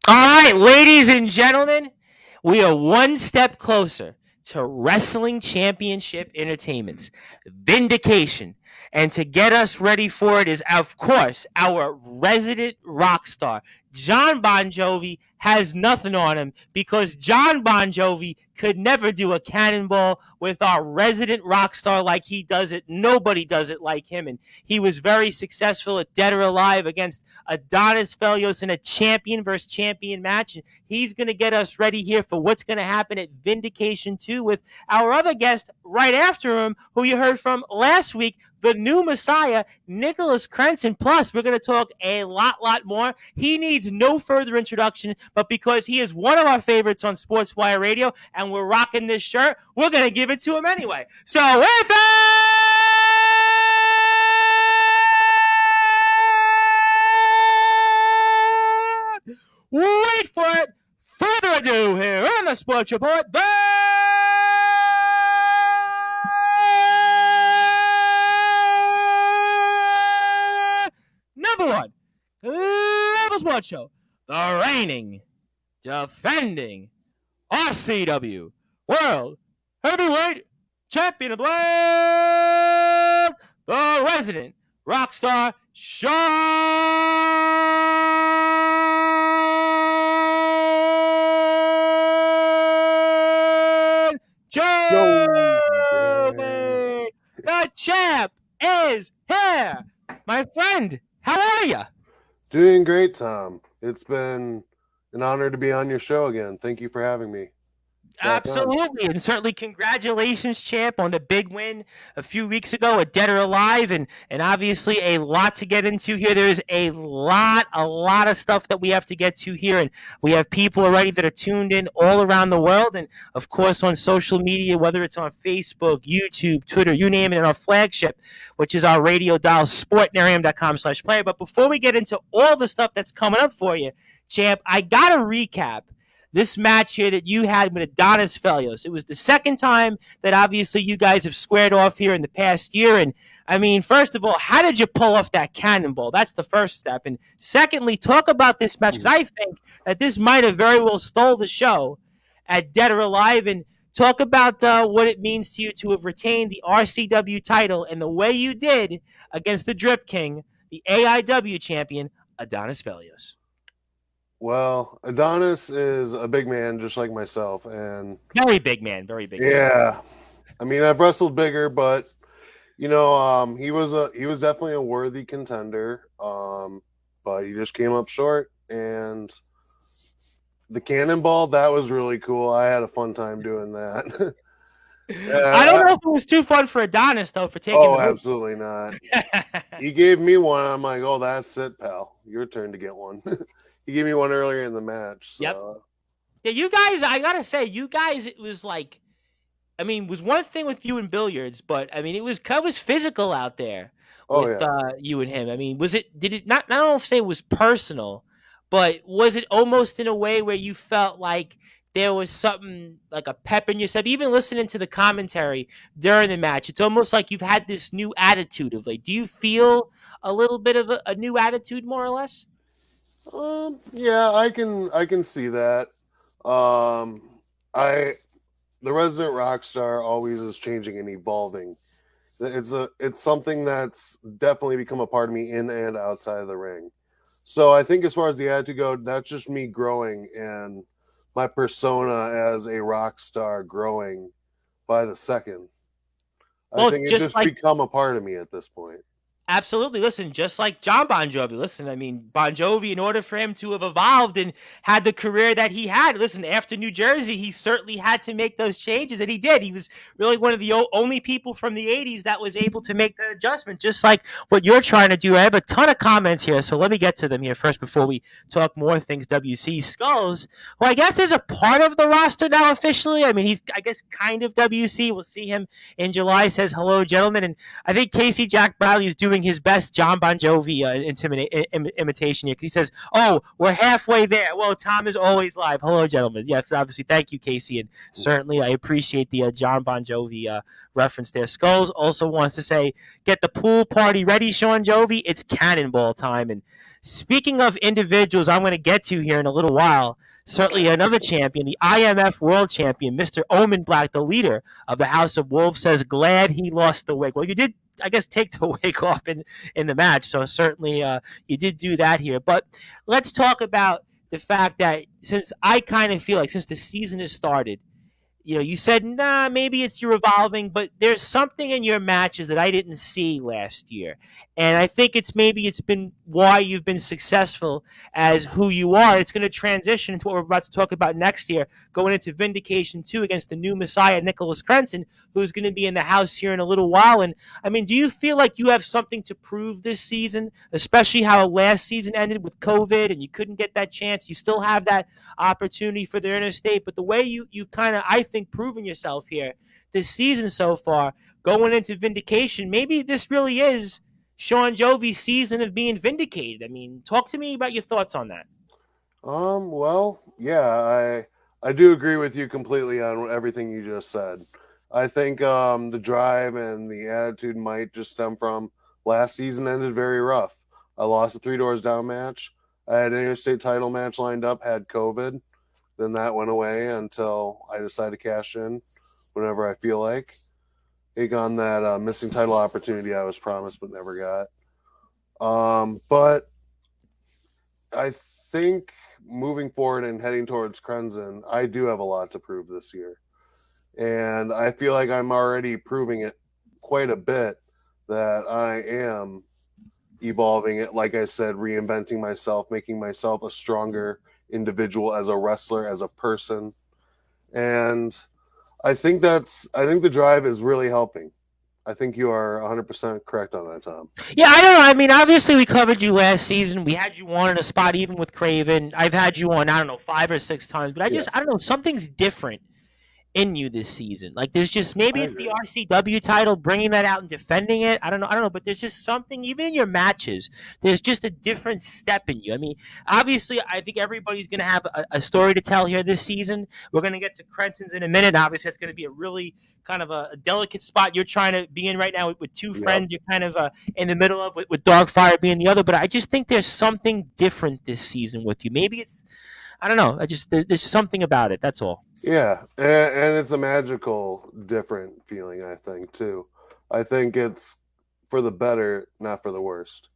All right, ladies and gentlemen, we are one step closer to Wrestling Championship Entertainment's vindication. And to get us ready for it is, of course, our resident rock star. John Bon Jovi has nothing on him because John Bon Jovi could never do a cannonball with our resident rock star like he does it. Nobody does it like him. And he was very successful at Dead or Alive against Adonis Felios in a champion versus champion match. And he's going to get us ready here for what's going to happen at Vindication 2 with our other guest right after him, who you heard from last week, the new Messiah, Nicholas Crenson. Plus, we're going to talk a lot more. He needs no further introduction, but because he is one of our favorites on Sportswire Radio and we're rocking this shirt, we're going to give it to him anyway. So, with wait for it. Further ado here on the Sports Report, the number one Level Sports Show, the reigning, defending RCW World Heavyweight Champion of the World, the resident rock star, Shawn Jovi. The champ is here. My friend, how are you? Doing great, Tom. It's been an honor to be on your show again. Thank you for having me. Absolutely, and certainly congratulations, champ, on the big win a few weeks ago at Dead or Alive, and obviously a lot to get into here. There's a lot of stuff that we have to get to here, and we have people already that are tuned in all around the world, and of course on social media, whether it's on Facebook, YouTube, Twitter, you name it, and our flagship, which is our radio dial, sportnarium.com/player. But before we get into all the stuff that's coming up for you, champ, I gotta recap this match here that you had with Adonis Felios. It was the second time that obviously you guys have squared off here in the past year. And I mean, first of all, how did you pull off that cannonball? That's the first step. And secondly, talk about this match, because I think that this might have very well stole the show at Dead or Alive. And talk about what it means to you to have retained the RCW title and the way you did against the Drip King, the AIW champion, Adonis Felios. Well, Adonis is a big man just like myself, and very big man. Yeah. I mean, I've wrestled bigger, but he was definitely a worthy contender. But he just came up short, and the cannonball, that was really cool. I had a fun time doing that. I don't know if it was too fun for Adonis, though, for taking Oh, absolutely not. He gave me one. I'm like, oh, that's it, pal. Your turn to get one. He gave me one earlier in the match. So. Yep. Yeah, you guys, I got to say, it was like, I mean, it was one thing with you and billiards, but, I mean, it was physical out there with you and him. I mean, did it, not, I don't know if say it was personal, but was it almost in a way where you felt like there was something like a pep in your step? Even listening to the commentary during the match, it's almost like you've had this new attitude of late. Do you feel a little bit of a new attitude, more or less? Yeah, I can see that. The resident rock star always is changing and evolving. It's something that's definitely become a part of me in and outside of the ring. So I think as far as the attitude goes, that's just me growing and my persona as a rock star growing by the second. I think it's just become a part of me at this point. Absolutely. Listen, just like John Bon Jovi. Listen, I mean, Bon Jovi, in order for him to have evolved and had the career that he had, listen, after New Jersey, he certainly had to make those changes, and he did. He was really one of the only people from the 80s that was able to make that adjustment, just like what you're trying to do. I have a ton of comments here, so let me get to them here first before we talk more things. WC Skulls, who I guess is a part of the roster now officially. I mean, he's, I guess, kind of WC. We'll see him in July. Says, hello, gentlemen. And I think Casey Jack Bradley is doing his best John Bon Jovi imitation here. He says, oh, we're halfway there. Well, Tom is always live. Hello, gentlemen. Yes, obviously. Thank you, Casey. And certainly I appreciate the John Bon Jovi reference there. Skulls also wants to say, get the pool party ready, Shawn Jovi. It's cannonball time. And Speaking of individuals, I'm going to get to here in a little while. Certainly, another champion, the IMF World Champion, Mr. Omen Black, the leader of the House of Wolves, says glad he lost the wig. Well, you did, I guess, take the wig off in the match, so certainly you did do that here. But let's talk about the fact that since I kind of feel like since the season has started, you said, nah, maybe it's your evolving, but there's something in your matches that I didn't see last year. And I think it's been why you've been successful as who you are. It's going to transition into what we're about to talk about next year, going into Vindication 2 against the new Messiah, Nicholas Crenson, who's going to be in the house here in a little while. And I mean, do you feel like you have something to prove this season, especially how last season ended with COVID and you couldn't get that chance? You still have that opportunity for the interstate, but the way you kind of, I think, proven yourself here this season so far, going into Vindication, maybe this really is Shawn Jovi's season of being vindicated. I mean, talk to me about your thoughts on that. Well, yeah, I do agree with you completely on everything you just said. I think the drive and the attitude might just stem from last season ended very rough. I lost a 3 Doors Down match. I had an interstate title match lined up, had COVID. Then that went away until I decided to cash in whenever I feel like. Take on that missing title opportunity I was promised but never got. But I think moving forward and heading towards Crenson, I do have a lot to prove this year. And I feel like I'm already proving it quite a bit that I am evolving it, like I said, reinventing myself, making myself a stronger individual as a wrestler, as a person. And I think the drive is really helping. I think you are 100% correct on that, Tom. Yeah, I don't know. I mean, obviously, we covered you last season. We had you on in a spot even with Craven. I've had you on, I don't know, 5 or 6 times. But I don't know, something's different in you this season. Like there's just maybe it's the RCW title, bringing that out and defending it. I don't know, but there's just something even in your matches. There's just a different step in you. I mean, obviously, I think everybody's going to have a story to tell here this season. We're going to get to Crenson's in a minute. Obviously, it's going to be a really kind of a delicate spot you're trying to be in right now with two friends. You're kind of in the middle of with Dogfire being the other. But I just think there's something different this season with you. Maybe it's I don't know. There's something about it. That's all. Yeah, and it's a magical, different feeling, I think, too. I think it's for the better, not for the worst.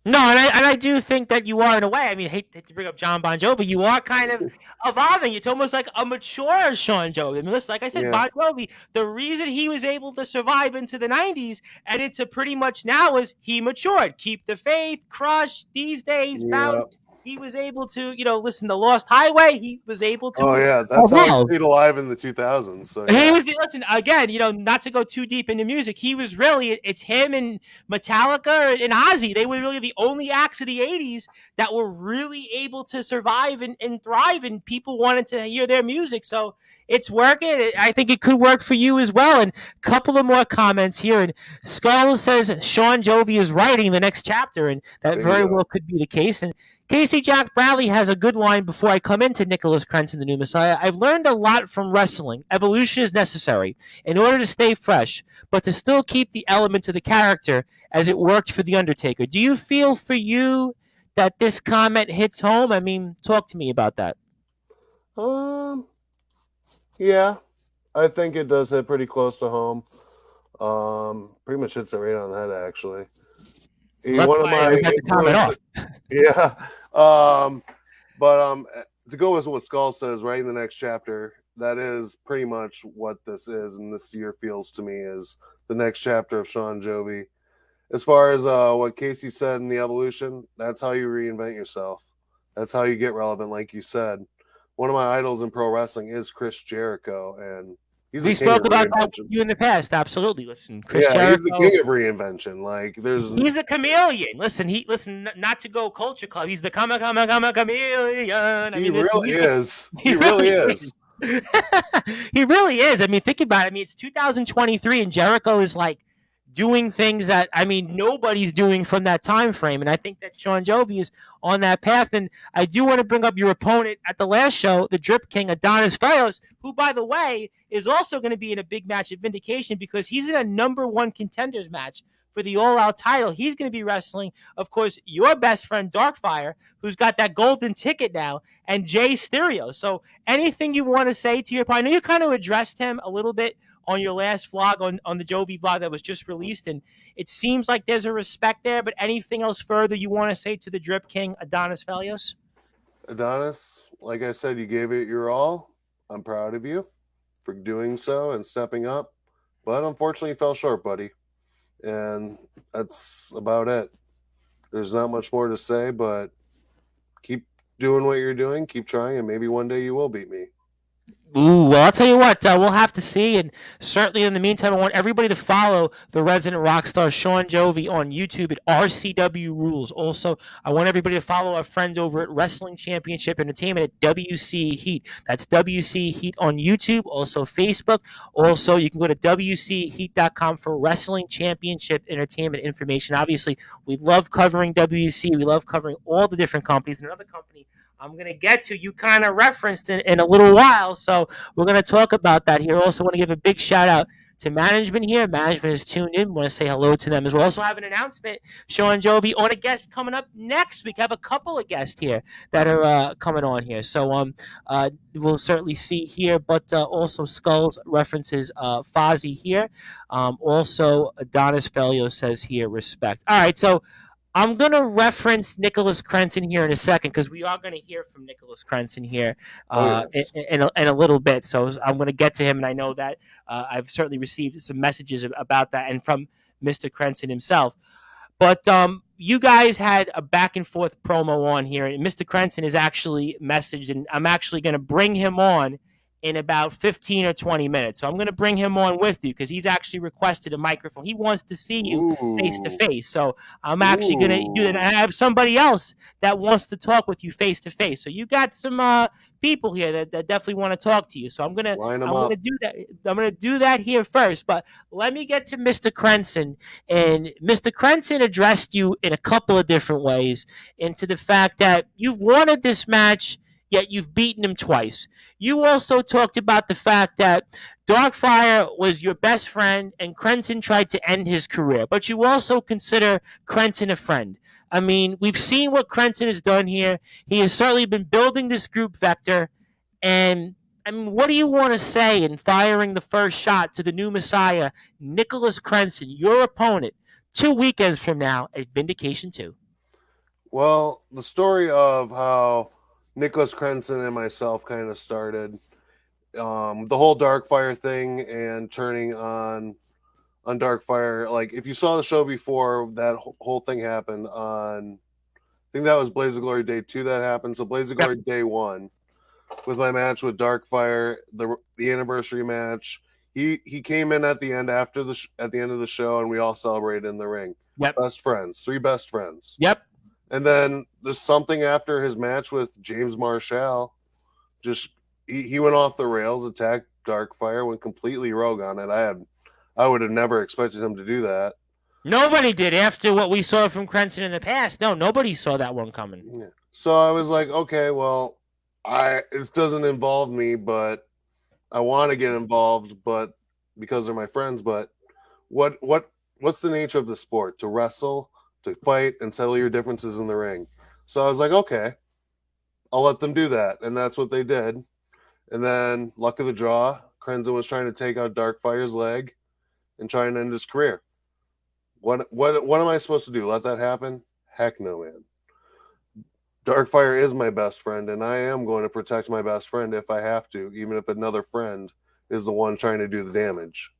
No, and I do think that you are in a way. I mean, hate to bring up John Bon Jovi, you are kind of evolving. It's almost like a mature Shawn Jovi. I mean, listen, like I said, Bon Jovi, the reason he was able to survive into the 90s and into pretty much now is he matured. Keep the Faith, Crush, These Days, Bound. He was able to, listen to Lost Highway. He was able to. Oh, yeah. That's how he stayed alive in the 2000s. So, He was, listen, again, not to go too deep into music. He was really, it's him and Metallica and Ozzy. They were really the only acts of the 80s that were really able to survive and thrive, and people wanted to hear their music. So it's working. I think it could work for you as well. And a couple of more comments here. And Skull says Shawn Jovi is writing the next chapter, and that very well could be the case. And Casey Jack Bradley has a good line before I come into Nicholas Crenson, the new Messiah. I've learned a lot from wrestling. Evolution is necessary in order to stay fresh, but to still keep the elements of the character as it worked for The Undertaker. Do you feel for you that this comment hits home? I mean, talk to me about that. Yeah, I think it does hit pretty close to home. Pretty much hits it right on the head, actually. One of my yeah. But to go with what Skull says right in the next chapter, that is pretty much what this is, and this year feels to me is the next chapter of Shawn Jovi. As far as what Casey said in the evolution, that's how you reinvent yourself. That's how you get relevant, like you said. One of my idols in pro wrestling is Chris Jericho, and we spoke about that with you in the past. Absolutely. Listen, Chris Jericho, he's the king of reinvention. Like he's a chameleon. Listen, not to go culture club. He's the chameleon. He really is. He really is. He really is. I mean, think about it. I mean, it's 2023 and Jericho is like doing things that, I mean, nobody's doing from that time frame. And I think that Shawn Jovi is on that path. And I do want to bring up your opponent at the last show, the Drip King, Adonis Fayos, who, by the way, is also going to be in a big match at Vindication because he's in a #1 contenders match for the All Out title. He's going to be wrestling, of course, your best friend Darkfire, who's got that golden ticket now, and Jay Stereo. So anything you want to say to your partner? I know you kind of addressed him a little bit on your last vlog, on the Jovi vlog that was just released, and it seems like there's a respect there. But anything else further you want to say to the Drip King, Adonis Valios? Adonis, like I said, you gave it your all. I'm proud of you for doing so and stepping up, but unfortunately, you fell short, buddy. And that's about it. There's not much more to say, but keep doing what you're doing, keep trying, and maybe one day you will beat me. Ooh, well, I'll tell you what, we'll have to see. And certainly in the meantime, I want everybody to follow the resident rock star Shawn Jovi on YouTube at RCW Rules. Also, I want everybody to follow our friends over at Wrestling Championship Entertainment at WC Heat. That's WC Heat on YouTube, also Facebook. Also, you can go to WCHeat.com for Wrestling Championship Entertainment information. Obviously, we love covering WC. We love covering all the different companies. Another company I'm going to get to, you kind of referenced in a little while, so we're going to talk about that here. Also want to give a big shout out to management here. Management is tuned in. Want to say hello to them as well. Also have an announcement, Shawn Jovi, on a guest coming up next week. I have a couple of guests here that are coming on here. So we'll certainly see here, but also Skulls references Fozzy here. Also, Adonis Felio says here, respect. All right, so I'm going to reference Nicholas Crenson here in a second because we are going to hear from Nicholas Crenson here Yes. in a little bit. So I'm going to get to him, and I know that I've certainly received some messages about that and from Mr. Crenson himself. But you guys had a back and forth promo on here, and Mr. Crenson is actually messaged, and I'm actually going to bring him on in about 15 or 20 minutes. So I'm going to bring him on with you because he's actually requested a microphone. He wants to see you face to face. So I'm actually going to do that. I have somebody else that wants to talk with you face to face. So you got some people here that definitely want to talk to you. So I'm going to do that. I'm going to do that here first. But let me get to Mr. Crenson. And Mr. Crenson addressed you in a couple of different ways into the fact that you've wanted this match, yet you've beaten him twice. You also talked about the fact that Darkfire was your best friend and Crenson tried to end his career, but you also consider Crenson a friend. I mean, we've seen what Crenson has done here. He has certainly been building this group vector. And I mean, what do you want to say in firing the first shot to the new Messiah, Nicholas Crenson, your opponent, 2 weekends from now at Vindication 2? Well, the story of how Nicholas Crenson and myself kind of started the whole Darkfire thing and turning on Darkfire. Like, if you saw the show before, that whole thing happened on, I think that was Blaze of Glory Day 2 that happened. So Blaze of Glory Day 1 with my match with Darkfire, the anniversary match. He came in at the end at the end of the show, and we all celebrated in the ring. Yep. Best friends, 3 best friends. Yep. And then there's something after his match with James Marshall. Just he went off the rails, attacked Darkfire, went completely rogue on it. I would have never expected him to do that. Nobody did after what we saw from Crenson in the past. No, nobody saw that one coming. Yeah. So I was like, okay, well, it doesn't involve me, but I want to get involved, but because they're my friends. But what's the nature of the sport? To wrestle, to fight, and settle your differences in the ring. So I was like, okay, I'll let them do that. And that's what they did. And then, luck of the draw, Crenson was trying to take out Darkfire's leg and trying to end his career. What am I supposed to do? Let that happen? Heck no, man. Darkfire is my best friend, and I am going to protect my best friend if I have to, even if another friend is the one trying to do the damage.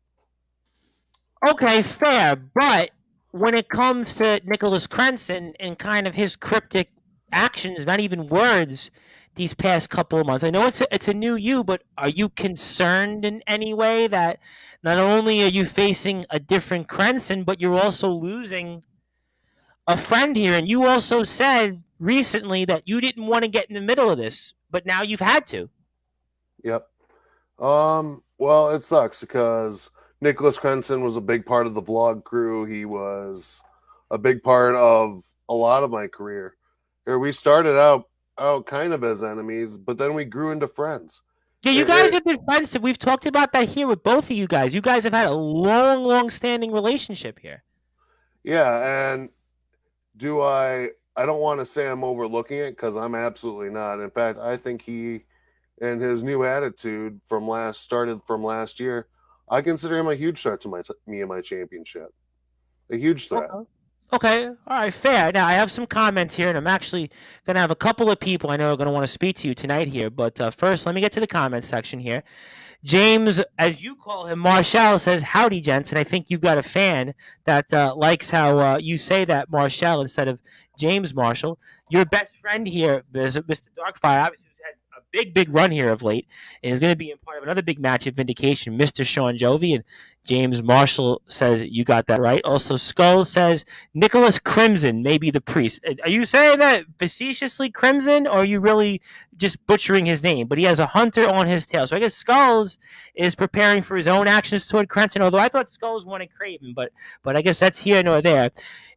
Okay, fair. But when it comes to Nicholas Crenson and kind of his cryptic actions, not even words, these past couple of months, I know it's a new you, but are you concerned in any way that not only are you facing a different Crenson, but you're also losing a friend here? And you also said recently that you didn't want to get in the middle of this, but now you've had to. Yep. Well, it sucks because Nicholas Crenson was a big part of the vlog crew. He was a big part of a lot of my career. Here, we started out kind of as enemies, but then we grew into friends. Yeah, you guys have been friends. We've talked about that here with both of you guys. You guys have had a long standing relationship here. Yeah, and do I don't want to say I'm overlooking it because I'm absolutely not. In fact, I think he and his new attitude from last year, I consider him a huge threat to me and my championship. A huge threat. Okay. Okay. All right. Fair. Now I have some comments here, and I'm actually gonna have a couple of people I know are gonna want to speak to you tonight here. But first, let me get to the comment section here. James, as you call him, Marshall says, "Howdy, gents," and I think you've got a fan that likes how you say that, Marshall, instead of James Marshall. Your best friend here, Mr. Darkfire, obviously who's had a big run here of late, and is going to be in part of another big match at Vindication, Mr. Shawn Jovi, and James Marshall says you got that right. Also, Skull says Nicholas Crimson may be the priest. Are you saying that facetiously, Crimson, or are you really just butchering his name? But he has a hunter on his tail, so I guess Skulls is preparing for his own actions toward Crenson. Although I thought Skulls wanted Craven, but I guess that's here nor there.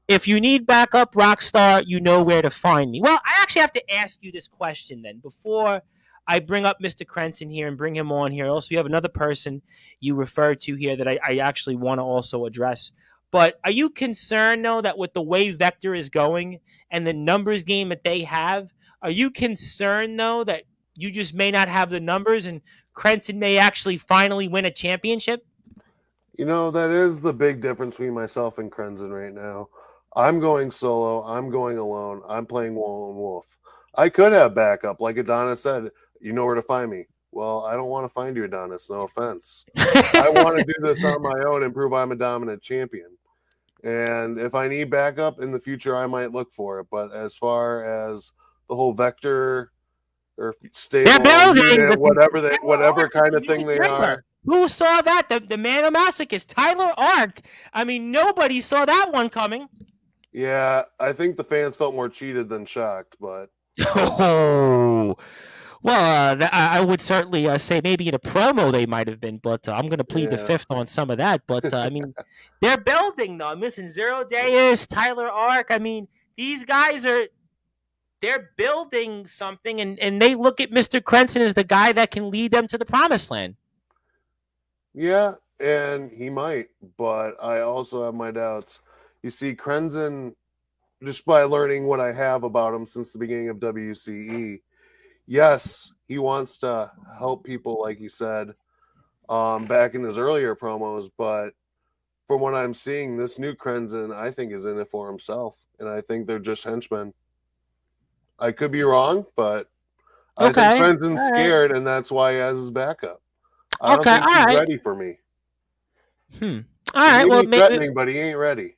If you need backup, Rockstar, you know where to find me. Well, I actually have to ask you this question then before I bring up Mr. Crenson here and bring him on here. Also, you have another person you referred to here that I actually want to also address. But are you concerned, though, that with the way Vector is going and the numbers game that they have, are you concerned, though, that you just may not have the numbers and Crenson may actually finally win a championship? You know, that is the big difference between myself and Crenson right now. I'm going solo. I'm going alone. I'm playing lone wolf. I could have backup, like Adonis said. You know where to find me. Well, I don't want to find you, Adonis. No offense. I want to do this on my own and prove I'm a dominant champion. And if I need backup in the future, I might look for it. But as far as the whole vector or They're stable building unit, the whatever kind of thing they are, Who saw that? The man of masochist, Tyler Ark. I mean, nobody saw that one coming. yeah, I think the fans felt more cheated than shocked. But Oh, well, I would certainly say maybe in a promo they might have been, but I'm going to plead the yeah, fifth on some of that. But I mean, they're building though. I'm missing Zero Deus, Tyler Ark. I mean, these guys are they're building something, and they look at Mr. Crenson as the guy that can lead them to the promised land. yeah, and he might. But I also have my doubts. You see, Crenson, just by learning what I have about him since the beginning of WCE, yes, he wants to help people, like you said, back in his earlier promos. But from what I'm seeing, this new Crenson, I think, is in it for himself. And I think they're just henchmen. I could be wrong, but I think Okay, Crenson's all right, scared, and that's why he has his backup. I don't okay, think all he's right. ready for me. All He right. may Well, be threatening, but he ain't ready.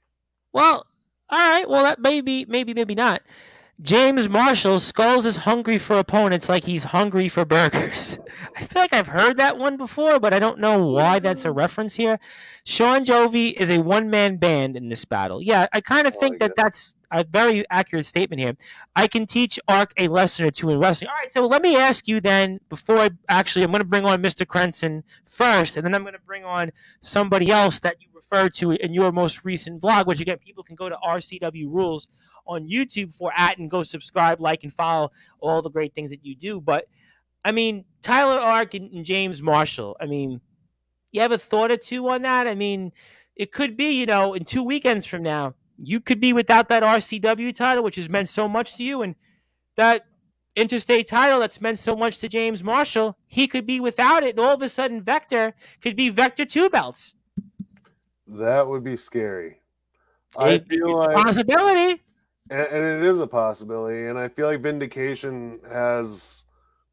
well, all right. Well, that maybe not. James Marshall Skulls is hungry for opponents like he's hungry for burgers. I feel like I've heard that one before, but I don't know why that's a reference here. Sean Jovi is a one-man band in this battle. Yeah, I kind of I think like that it. that's a very accurate statement here. I can teach Ark a lesson or two in wrestling. All right, so let me ask you then, before I'm going to bring on Mr. Crenson first, and then I'm going to bring on somebody else that you referred to in your most recent vlog, which again, people can go to RCW Rules on YouTube for at and go subscribe, like, and follow all the great things that you do. But I mean, Tyler Ark and James Marshall. I mean, you have a thought or two on that? I mean, it could be, in 2 weekends from now, you could be without that RCW title, which has meant so much to you, and that interstate title that's meant so much to James Marshall, he could be without it, and all of a sudden Vector could be Vector 2 belts. That would be scary. I feel It's a like, possibility. and it is a possibility, and I feel like Vindication has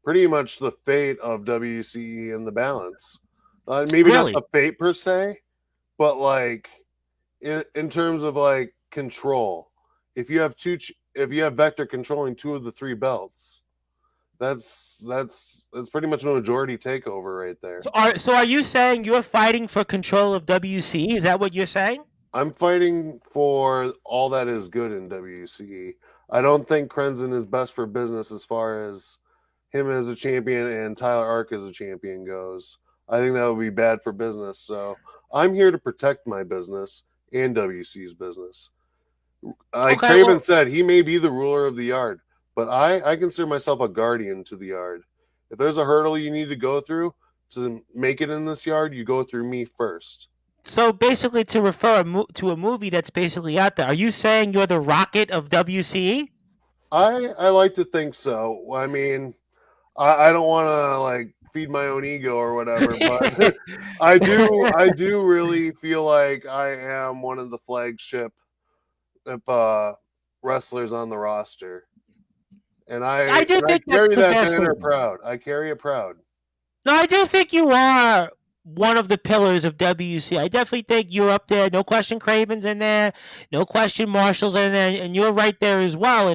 pretty much the fate of WCE in the balance. Maybe not Really? the fate per se, but like in terms of like control. If you have if you have Vector controlling two of the three belts, that's pretty much a majority takeover right there. So are you saying you're fighting for control of WC? Is that what you're saying? I'm fighting for all that is good in WCE. I don't think Crenson is best for business as far as him as a champion and Tyler Ark as a champion goes. I think that would be bad for business. So I'm here to protect my business and WC's business. Like Okay, Craven well, said, he may be the ruler of the yard, but I consider myself a guardian to the yard. If there's a hurdle you need to go through to make it in this yard, you go through me first. So basically, to refer to a movie that's basically out there, are you saying you're the Rocket of WCE? I like to think so. I mean, I don't want to like feed my own ego or whatever, but I do really feel like I am one of the flagship uh, wrestlers on the roster, and I do I think that's carry the that best banner statement. proud. I carry it proud. No, I do think you are one of the pillars of WC. I definitely think you're up there. No question, Craven's in there. No question, Marshall's in there, and you're right there as well.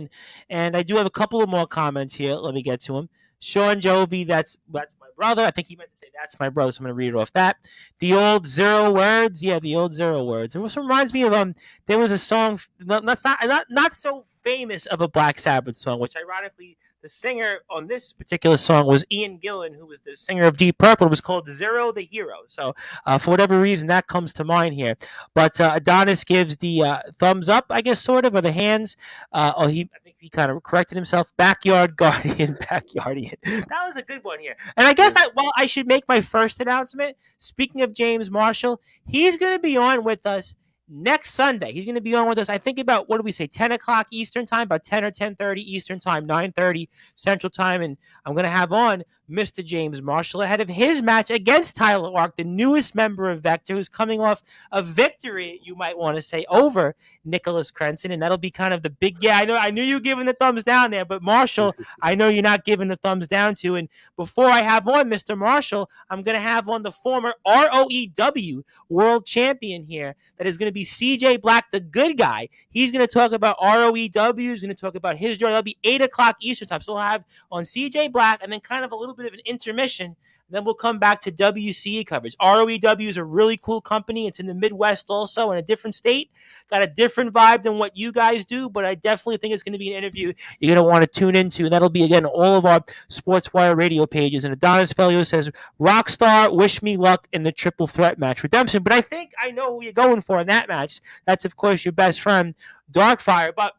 And I do have a couple of more comments here. Let me get to them. Shawn Jovi, that's my brother. I think he meant to say that's my brother, so I'm gonna read it off that. The old zero words, yeah, the old zero words. It also reminds me of there was a song not so famous of a Black Sabbath song, which ironically the singer on this particular song was Ian Gillan, who was the singer of Deep Purple. It was called Zero the Hero. So, for whatever reason, that comes to mind here. But Adonis gives the thumbs up, I guess, sort of, or the hands. I think he kind of corrected himself. Backyard Guardian, Backyardian. That was a good one here. And I guess Yeah. I should make my first announcement. Speaking of James Marshall, he's going to be on with us next Sunday. He's going to be on with us. I think about what do we say, 10 o'clock Eastern time, about 10 or 10:30 Eastern time, 9:30 Central time, and I'm going to have on Mr. James Marshall ahead of his match against Tyler Lark, the newest member of Vector, who's coming off a victory, you might want to say, over Nicholas Crenson, and that'll be kind of the big. Yeah, I knew you were giving the thumbs down there, but Marshall, I know you're not giving the thumbs down to. And before I have on Mr. Marshall, I'm going to have on the former ROEW world champion here. That is going to be CJ Black, the good guy. He's going to talk about ROEW. He's going to talk about his journey. That'll be 8 o'clock Eastern time. So we'll have on CJ Black and then kind of a little bit of an intermission. Then we'll come back to WCE coverage. ROEW is a really cool company. It's in the Midwest also, in a different state. Got a different vibe than what you guys do, but I definitely think it's going to be an interview you're going to want to tune into. And that'll be, again, all of our Sportswire radio pages. And Adonis Felio says, Rockstar, wish me luck in the triple threat match. Redemption. But I think I know who you're going for in that match. That's, of course, your best friend, Darkfire. But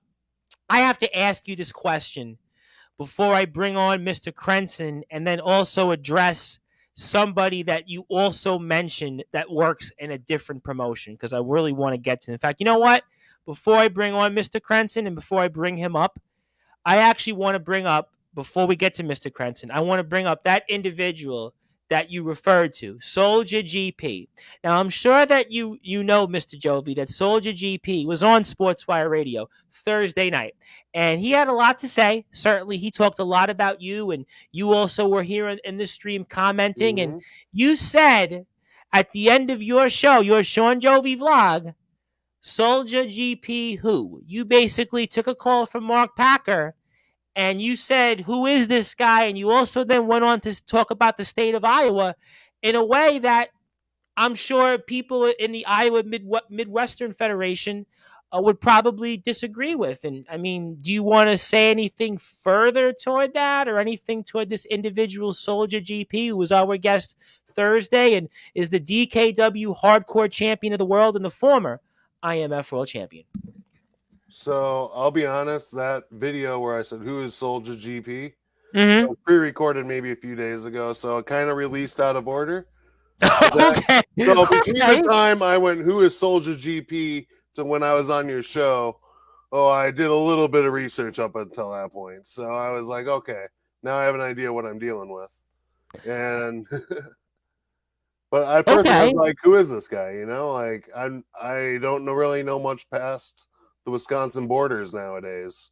I have to ask you this question before I bring on Mr. Crenson and then also address somebody that you also mentioned that works in a different promotion because I really want to get to. In fact, you know what? Before I bring on Mr. Crenson and before I bring him up, I actually want to bring up, before we get to Mr. Crenson, I want to bring up that individual that you referred to, Soulja GP. Now, I'm sure that you know, Mr. Jovi, that Soulja GP was on Sportswire Radio Thursday night, and he had a lot to say. Certainly, he talked a lot about you, and you also were here in the stream commenting, and Mm-hmm. you said at the end of your show, your Shawn Jovi vlog, Soulja GP who? You basically took a call from Mark Packer and you said, who is this guy? And you also then went on to talk about the state of Iowa in a way that I'm sure people in the Iowa Midwestern Federation would probably disagree with. And I mean, do you want to say anything further toward that or anything toward this individual Soulja GP who was our guest Thursday and is the DKW hardcore champion of the world and the former IMF world champion? So I'll be honest, that video where I said who is Soldier GP Mm-hmm. was pre-recorded maybe a few days ago, so it kind of released out of order. That Okay. so between the Okay. time I went who is Soldier GP to when I was on your show, oh, I did a little bit of research up until that point. So I was like, okay, now I have an idea what I'm dealing with. And but at first I was Okay. like, who is this guy? You know, like I don't really know much past the Wisconsin borders nowadays.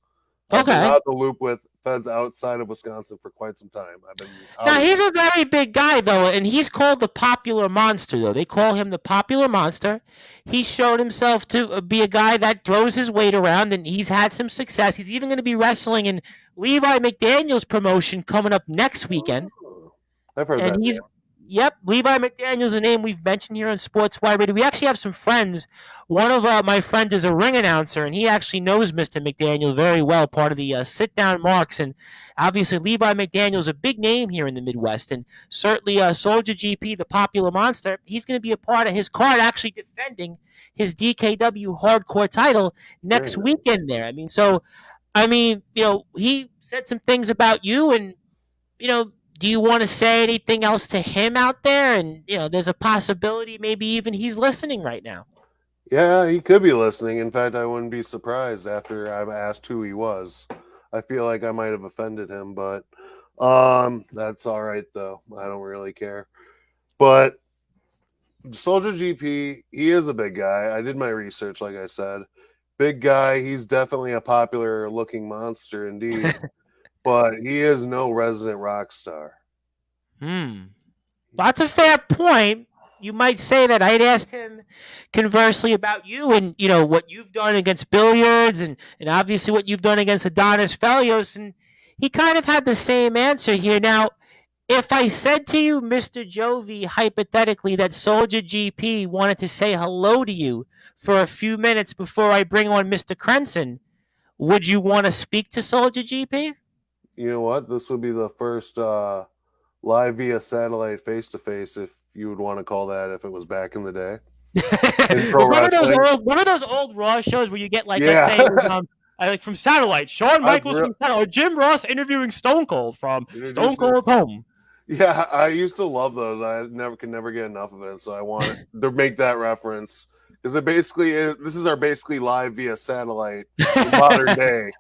I've been Okay. out the loop with feds outside of Wisconsin for quite some time. I've been out Now of he's it. a very big guy though, and he's called the popular monster though. They call him the popular monster. He showed himself to be a guy that throws his weight around, and he's had some success. He's even going to be wrestling in Levi McDaniel's promotion coming up next weekend. Oh, I've heard And that he's name. Yep, Levi McDaniel's a name we've mentioned here on Sports Wire Radio. We actually have some friends. One of my friends is a ring announcer, and he actually knows Mr. McDaniel very well, part of the Sit Down Marks. And obviously, Levi McDaniel's a big name here in the Midwest. And certainly, Soldier GP, the popular monster, he's going to be a part of his card actually defending his DKW hardcore title Very next nice. weekend there. I mean, he said some things about you and you know, do you want to say anything else to him out there? And there's a possibility maybe even he's listening right now. Yeah, he could be listening. In fact, I wouldn't be surprised after I've asked who he was. I feel like I might have offended him, but that's all right though. I don't really care. But Soulja GP, he is a big guy. I did my research, like I said. Big guy. He's definitely a popular looking monster indeed. But he is no resident rock star. That's a fair point. You might say that. I'd asked him conversely about you and what you've done against Billiards and obviously what you've done against Adonis Felios, and he kind of had the same answer here. Now, if I said to you, Mr. Jovi, hypothetically, that Soulja GP wanted to say hello to you for a few minutes before I bring on Mr. Crenson, would you want to speak to Soulja GP? You know what? This would be the first live via satellite face to face, if you would want to call that, if it was back in the day. One of those old Raw shows where you get let's say it was, like from satellite, Shawn Michaels from satellite, or Jim Ross interviewing Stone Cold from Stone Cold Home. Yeah, I used to love those. I could never get enough of it, so I wanted to make that reference because this is our basically live via satellite in modern day.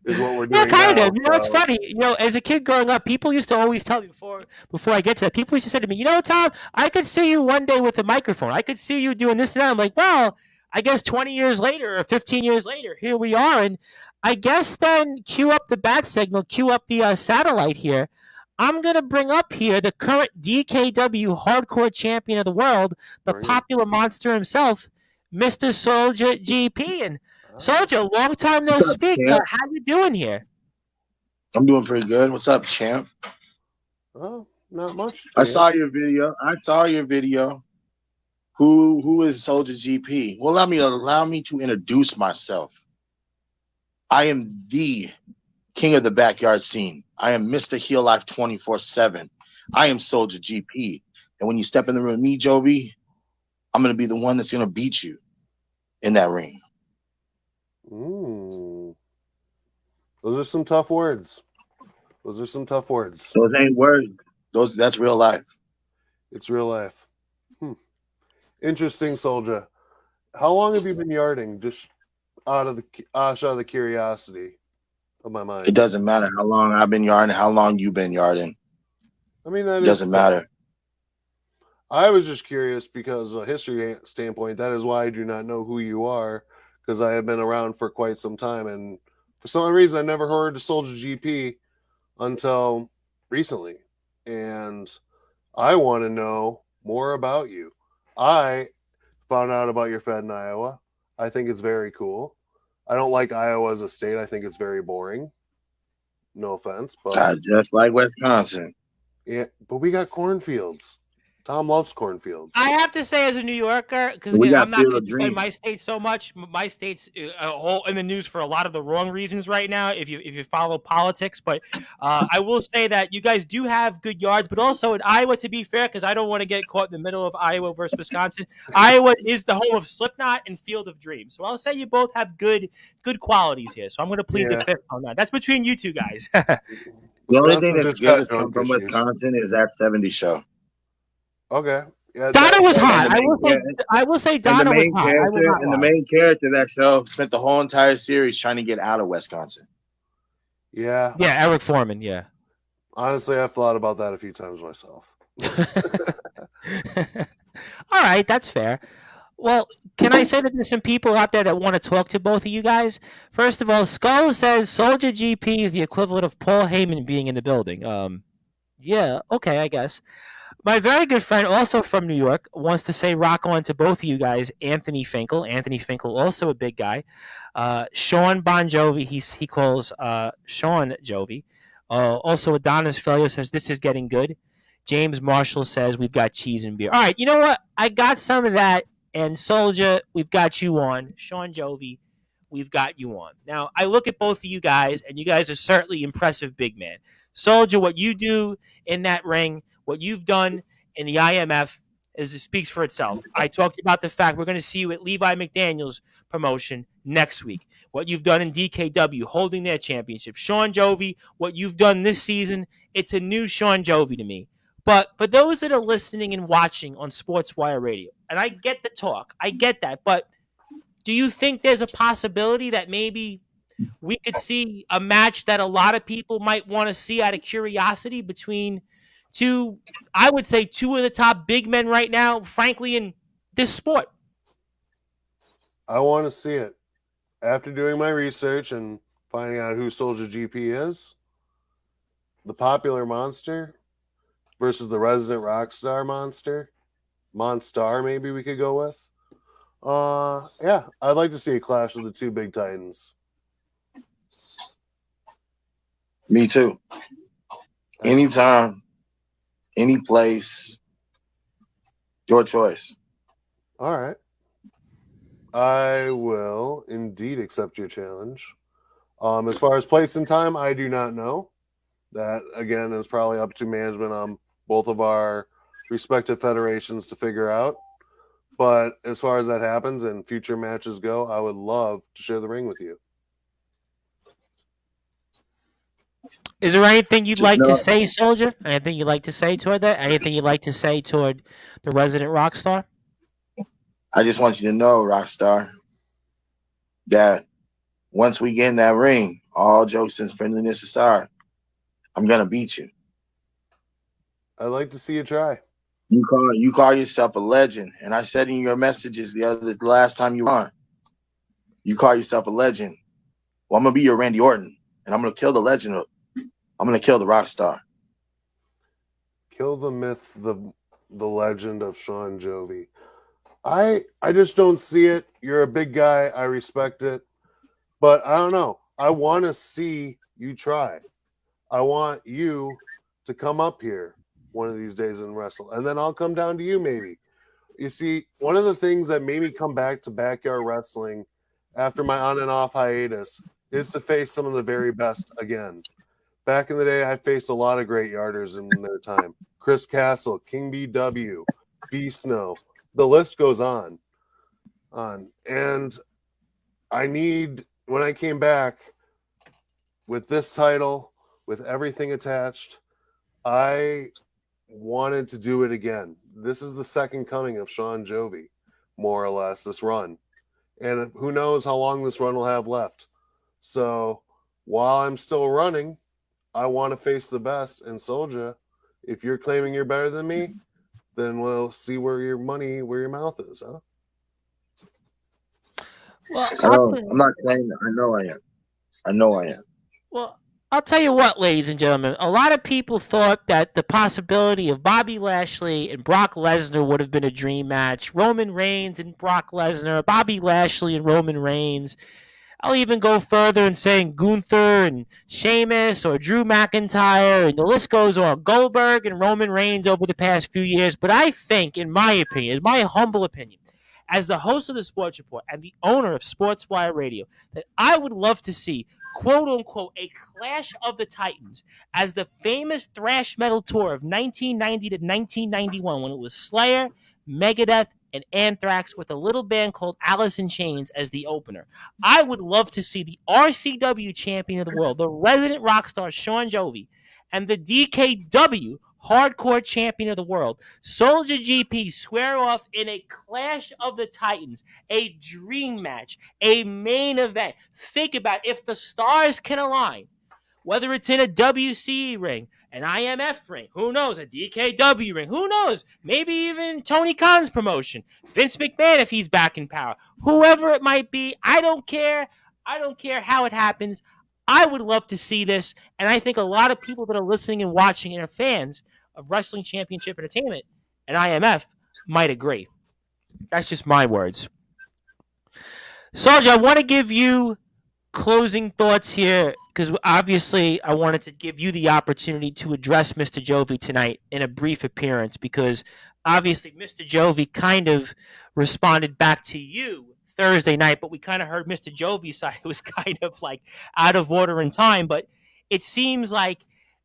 Is what we're doing. Yeah, kind now, of. It's funny. As a kid growing up, people used to always tell me before I get to that. People used to say to me, Tom, I could see you one day with a microphone. I could see you doing this and that. I'm like, well, I guess 20 years later or 15 years later, here we are. And I guess then cue up the bat signal, cue up the satellite here. I'm going to bring up here the current DKW hardcore champion of the world, the popular monster himself, Mr. Soulja GP. And Soulja, long time no speak. How you doing here? I'm doing pretty good. What's up, champ? Oh, not much. I saw your video. Who is Soulja GP? Well, allow me to introduce myself. I am the king of the backyard scene. I am Mr. Heel Life 24/7. I am Soulja GP. And when you step in the room with me, Jovi, I'm going to be the one that's going to beat you in that ring. Those are some tough words. Those ain't words. That's real life. It's real life. Interesting, Soulja. How long have you been yarding? Just out of the curiosity of my mind. It doesn't matter how long I've been yarding, how long you've been yarding. I mean, it doesn't matter. I was just curious because of a history standpoint. That is why I do not know who you are, because I have been around for quite some time, and for some reason I never heard of Soulja GP until recently, and I want to know more about you. I found out about your Fed in Iowa. I think it's very cool. I don't like Iowa as a state. I think it's very boring. No offense, but just like Wisconsin. Yeah, but we got cornfields. Tom loves cornfields. I have to say, as a New Yorker, because I'm not going to defend my state so much. My state's in the news for a lot of the wrong reasons right now, if you follow politics. But I will say that you guys do have good yards, but also in Iowa, to be fair, because I don't want to get caught in the middle of Iowa versus Wisconsin. Iowa is the home of Slipknot and Field of Dreams. So I'll say you both have good qualities here. So I'm going to plead the fifth on that. That's between you two guys. The only thing that's good from Wisconsin is that 70 show. Okay. Yeah, Donna was hot. I will say Donna was hot. And the main character of that show spent the whole entire series trying to get out of Wisconsin. Yeah. Yeah, Eric Foreman, yeah. Honestly, I've thought about that a few times myself. All right, that's fair. Well, can I say that there's some people out there that want to talk to both of you guys? First of all, Skull says Soulja GP is the equivalent of Paul Heyman being in the building. Yeah, okay, I guess. My very good friend, also from New York, wants to say rock on to both of you guys. Anthony Finkel. Anthony Finkel, also a big guy. Shawn Bon Jovi, he calls Shawn Jovi. Also, Adonis Felio says, this is getting good. James Marshall says, we've got cheese and beer. All right, you know what? I got some of that. And Soulja, we've got you on. Shawn Jovi, we've got you on. Now, I look at both of you guys, and you guys are certainly impressive big men. Soulja, what you do in that ring, what you've done in the IMF, it speaks for itself. I talked about the fact we're going to see you at Levi McDaniel's promotion next week. What you've done in DKW, holding their championship. Shawn Jovi, what you've done this season, it's a new Shawn Jovi to me. But for those that are listening and watching on Sportswire Radio, and I get the talk, I get that, but do you think there's a possibility that maybe we could see a match that a lot of people might want to see out of curiosity between two, I would say two of the top big men right now, frankly, in this sport? I want to see it. After doing my research and finding out who Soulja GP is, the popular monster versus the resident rockstar monster, Monstar maybe we could go with. Yeah, I'd like to see a clash of the two big titans. Me too. Anytime, any place, your choice. All right. I will indeed accept your challenge. As far as place and time, I do not know. That, again, is probably up to management on both of our respective federations to figure out. But as far as that happens and future matches go, I would love to share the ring with you. Is there anything you'd like to say, Soulja? Anything you'd like to say toward that? Anything you'd like to say toward the resident rockstar? I just want you to know, Rockstar, that once we get in that ring, all jokes and friendliness aside, I'm gonna beat you. I'd like to see you try. You call yourself a legend, and I said in your messages the last time you were on, you call yourself a legend. Well, I'm gonna be your Randy Orton, and I'm gonna kill the legend. I'm gonna kill the Rockstar. Kill the myth, the legend of Shawn Jovi. I just don't see it. You're a big guy. I respect it. But I don't know. I want to see you try. I want you to come up here one of these days and wrestle. And then I'll come down to you maybe. You see, one of the things that made me come back to backyard wrestling after my on and off hiatus is to face some of the very best again. Back in the day, I faced a lot of great yarders in their time. Chris Castle, King BW, B Snow. The list goes on. And I need, when I came back with this title, with everything attached, I wanted to do it again. This is the second coming of Shawn Jovi, more or less, this run. And who knows how long this run will have left. So while I'm still running, I want to face the best. And Soulja, if you're claiming you're better than me, then we'll see where your mouth is, huh? Well, I'm not claiming that. I know I am. Well, I'll tell you what, ladies and gentlemen. A lot of people thought that the possibility of Bobby Lashley and Brock Lesnar would have been a dream match. Roman Reigns and Brock Lesnar, Bobby Lashley and Roman Reigns. I'll even go further in saying Gunther and Sheamus or Drew McIntyre, and the list goes on. Goldberg and Roman Reigns over the past few years. But I think, in my opinion, in my humble opinion, as the host of the Sports Report and the owner of Sportswire Radio, that I would love to see, quote unquote, a clash of the Titans as the famous thrash metal tour of 1990 to 1991 when it was Slayer, Megadeth, and Anthrax with a little band called Alice in Chains as the opener. I would love to see the RCW champion of the world, the resident rock star Shawn Jovi, and the DKW hardcore champion of the world, Soulja GP, square off in a clash of the Titans, a dream match, a main event. Think about if the stars can align, whether it's in a WCE ring, an IMF ring, who knows, a DKW ring, who knows, maybe even Tony Khan's promotion, Vince McMahon if he's back in power, whoever it might be, I don't care. I don't care how it happens. I would love to see this, and I think a lot of people that are listening and watching and are fans of Wrestling Championship Entertainment and IMF might agree. That's just my words. Soulja, I want to give you closing thoughts here because obviously I wanted to give you the opportunity to address Mr. Jovi tonight in a brief appearance because obviously Mr. Jovi kind of responded back to you Thursday night, but we kind of heard Mr. Jovi's side. It was kind of like out of order in time, but it seems like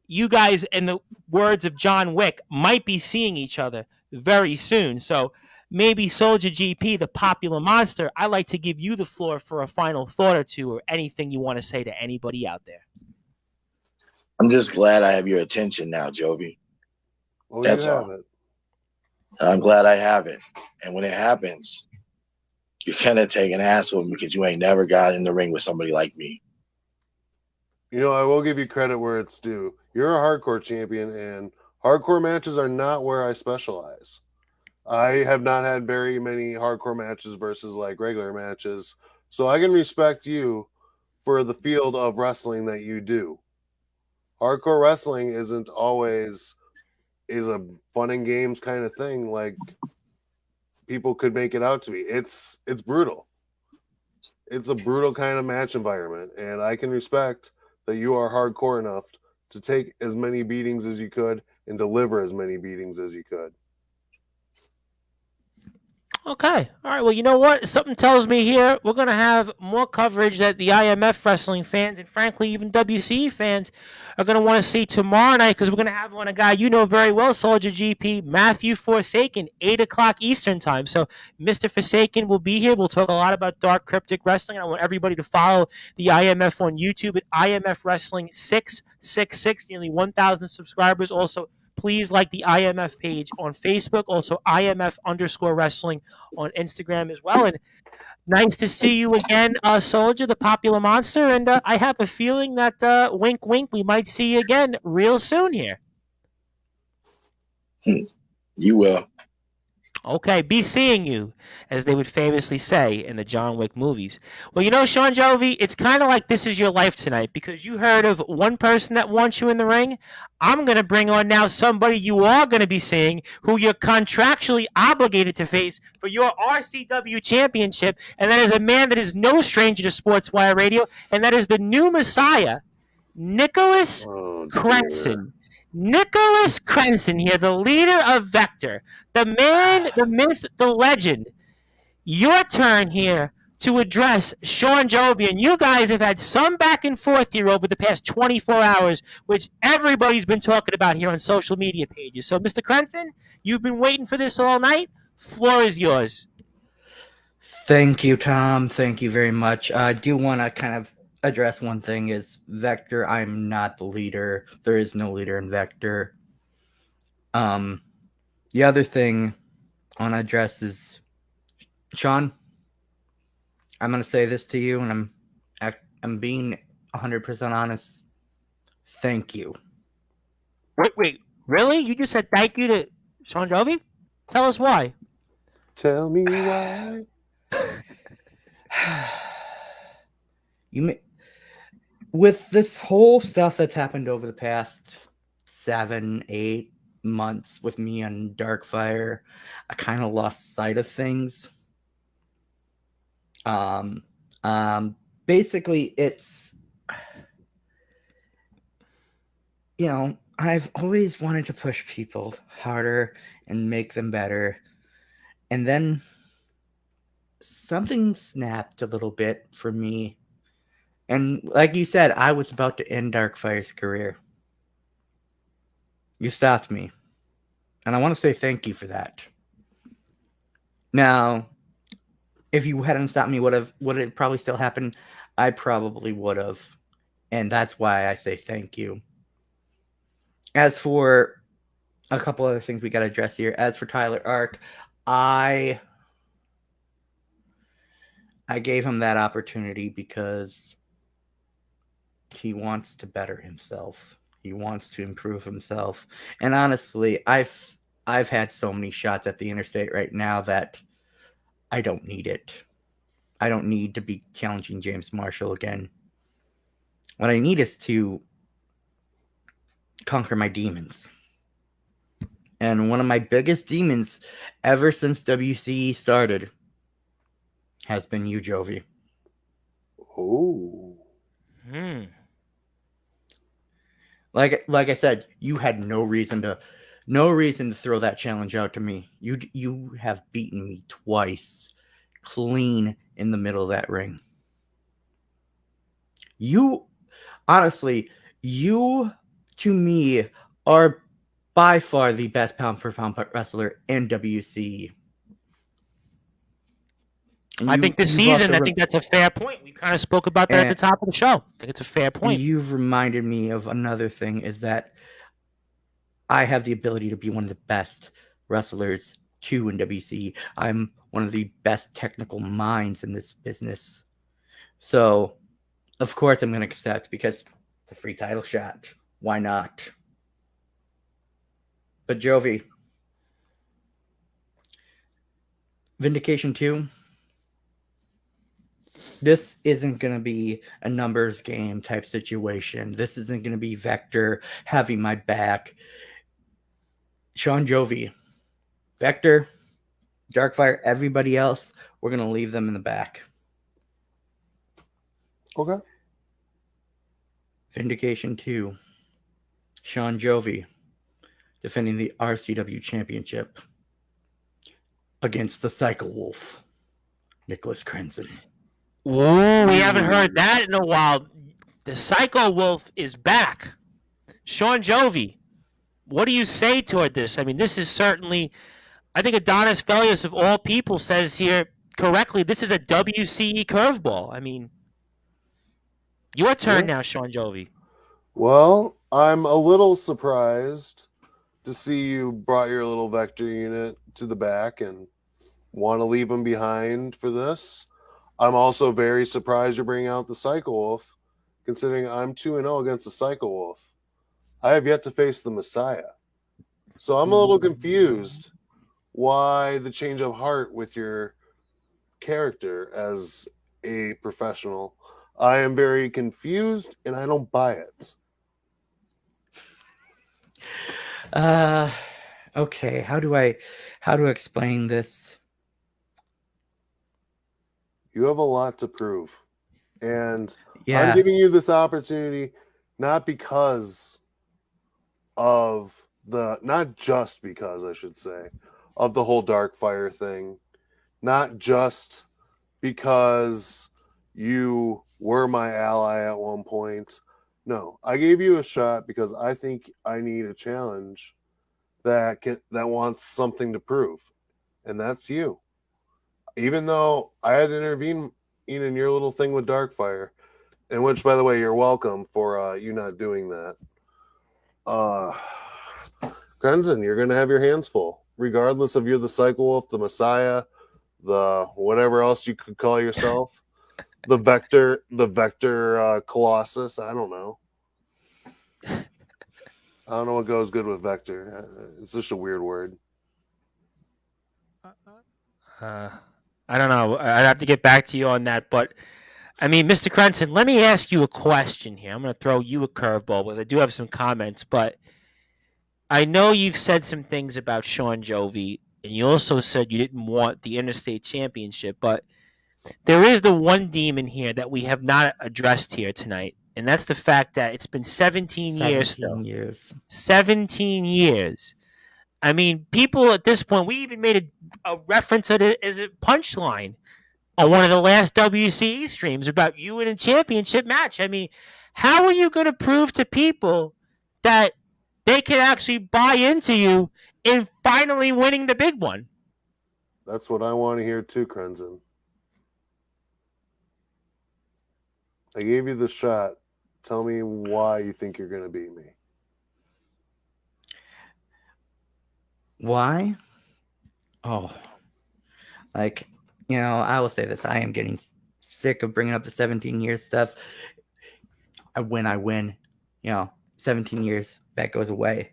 you guys, in the words of John Wick, might be seeing each other very soon. So maybe Soulja GP, the popular monster, I'd like to give you the floor for a final thought or two or anything you want to say to anybody out there. I'm just glad I have your attention now, Jovi. Oh, That's you have all. it. I'm glad I have it. And when it happens, you're gonna take an ass with me because you ain't never got in the ring with somebody like me. You know, I will give you credit where it's due. You're a hardcore champion, and hardcore matches are not where I specialize. I have not had very many hardcore matches versus like regular matches, so I can respect you for the field of wrestling that you do. Hardcore wrestling isn't always is a fun and games kind of thing like people could make it out to be. It's brutal. It's a brutal kind of match environment, and I can respect that you are hardcore enough to take as many beatings as you could and deliver as many beatings as you could. Okay. All right. Well, you know what? Something tells me here we're going to have more coverage that the IMF wrestling fans and, frankly, even WCE fans are going to want to see tomorrow night because we're going to have on a guy you know very well, Soulja GP, Matthew Forsaken, 8 o'clock Eastern time. So Mr. Forsaken will be here. We'll talk a lot about dark cryptic wrestling. I want everybody to follow the IMF on YouTube at IMF Wrestling 666, nearly 1,000 subscribers. Also, please like the IMF page on Facebook. Also, IMF_wrestling on Instagram as well. And nice to see you again, Soulja, the popular monster. And I have a feeling that, wink, wink, we might see you again real soon here. You will. Okay, be seeing you, as they would famously say in the John Wick movies. Well, you know, Shawn Jovi, it's kind of like this is your life tonight because you heard of one person that wants you in the ring. I'm going to bring on now somebody you are going to be seeing who you're contractually obligated to face for your RCW championship, and that is a man that is no stranger to Sportswire Radio, and that is the new Messiah, Nicholas Crenson. Nicholas Crenson here, the leader of Vector, the man, the myth, the legend. Your turn here to address Shawn Jovi, and you guys have had some back and forth here over the past 24 hours, which everybody's been talking about here on social media pages. So, Mr. Crenson, you've been waiting for this all night. Floor is yours. Thank you, Tom. Thank you very much. I do want to kind of address one thing is Vector. I'm not the leader. There is no leader in Vector. The other thing I want to address is Shawn. I'm going to say this to you, and I'm being 100% honest. Thank you. Wait, really? You just said thank you to Shawn Jovi? Tell us why. Tell me why. With this whole stuff that's happened over the past 7-8 months with me on Darkfire, I kind of lost sight of things. Basically, it's, you know, I've always wanted to push people harder and make them better, and then something snapped a little bit for me. And like you said, I was about to end Darkfire's career. You stopped me. And I want to say thank you for that. Now, if you hadn't stopped me, would it probably still happen? I probably would have. And that's why I say thank you. As for a couple other things we got to address here. As for Tyler Ark, I gave him that opportunity because he wants to better himself. He wants to improve himself. And honestly, I've had so many shots at the interstate right now that I don't need it. I don't need to be challenging James Marshall again. What I need is to conquer my demons. And one of my biggest demons ever since WCE started has been you, Jovi. Oh. Like I said, you had no reason to throw that challenge out to me. You have beaten me twice, clean in the middle of that ring. You, honestly, you to me are by far the best pound for pound wrestler in WC. I think this season, I think that's a fair point. We kind of spoke about that at the top of the show. I think it's a fair point. You've reminded me of another thing, is that I have the ability to be one of the best wrestlers too in WC. I'm one of the best technical minds in this business. So, of course, I'm going to accept, because it's a free title shot. Why not? But Jovi, Vindication 2, this isn't going to be a numbers game type situation. This isn't going to be Vector having my back. Shawn, Jovi, Vector, Darkfire, everybody else, we're going to leave them in the back. Okay. Vindication 2, Shawn, Jovi defending the RCW Championship against the Cycle Wolf, Nicholas Crenson. Whoa, we haven't heard that in a while. The Psycho Wolf is back. Shawn, Jovi, what do you say toward this? I mean, this is certainly, I think Adonis Felius, of all people, says here correctly, this is a WCE curveball. I mean, your turn now, Shawn, Jovi. Well, I'm a little surprised to see you brought your little Vector unit to the back and want to leave them behind for this. I'm also very surprised you're bringing out the Psycho Wolf, considering I'm 2-0 against the Psycho Wolf. I have yet to face the Messiah. So I'm a little confused why the change of heart with your character as a professional. I am very confused, and I don't buy it. Okay, how do I explain this? You have a lot to prove. And Yeah. I'm giving you this opportunity not because of not just because, I should say, of the whole Darkfire thing. Not just because you were my ally at one point. No, I gave you a shot because I think I need a challenge that wants something to prove, and that's you. Even though I had to intervene in your little thing with Darkfire, in which, by the way, you're welcome for you not doing that. Crenson, you're gonna have your hands full, regardless of you're the Psycho Wolf, the Messiah, the whatever else you could call yourself. The Vector Colossus. I don't know. I don't know what goes good with Vector. It's just a weird word. I don't know. I'd have to get back to you on that. But, I mean, Mr. Crenson, let me ask you a question here. I'm going to throw you a curveball because I do have some comments. But I know you've said some things about Shawn, Jovi, and you also said you didn't want the Interstate Championship. But there is the one demon here that we have not addressed here tonight, and that's the fact that it's been 17 years still. 17 years. I mean, people at this point, we even made a reference to it as a punchline on one of the last WCE streams about you in a championship match. I mean, how are you going to prove to people that they can actually buy into you in finally winning the big one? That's what I want to hear too, Crenson. I gave you the shot. Tell me why you think you're going to beat me. Why? Oh, like, you know, I will say this. I am getting sick of bringing up the 17 years stuff. I win. You know, 17 years, that goes away.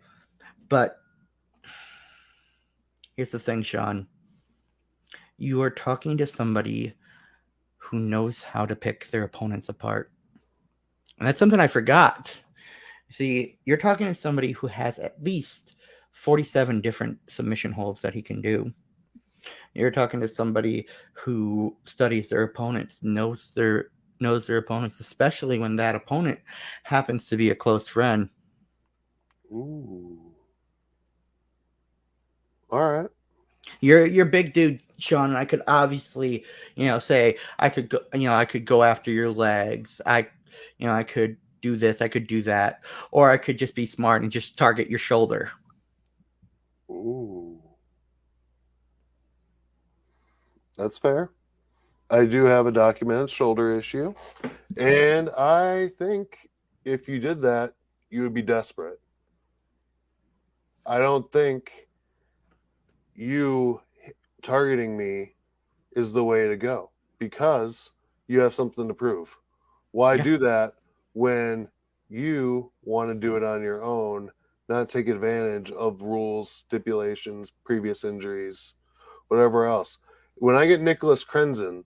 But here's the thing, Shawn. You are talking to somebody who knows how to pick their opponents apart. And that's something I forgot. See, you're talking to somebody who has at least 47 different submission holds that he can do. You're talking to somebody who studies their opponents, knows their opponents, especially when that opponent happens to be a close friend. Ooh. All right. You're a big dude, Shawn, and I could obviously, say I could go after your legs. I could do this, I could do that, or I could just be smart and just target your shoulder. Ooh. That's fair. I do have a documented shoulder issue. And I think if you did that, you would be desperate. I don't think you targeting me is the way to go because you have something to prove. Why Yeah. do that when you want to do it on your own, not take advantage of rules, stipulations, previous injuries, whatever else? When I get Nicholas Crenson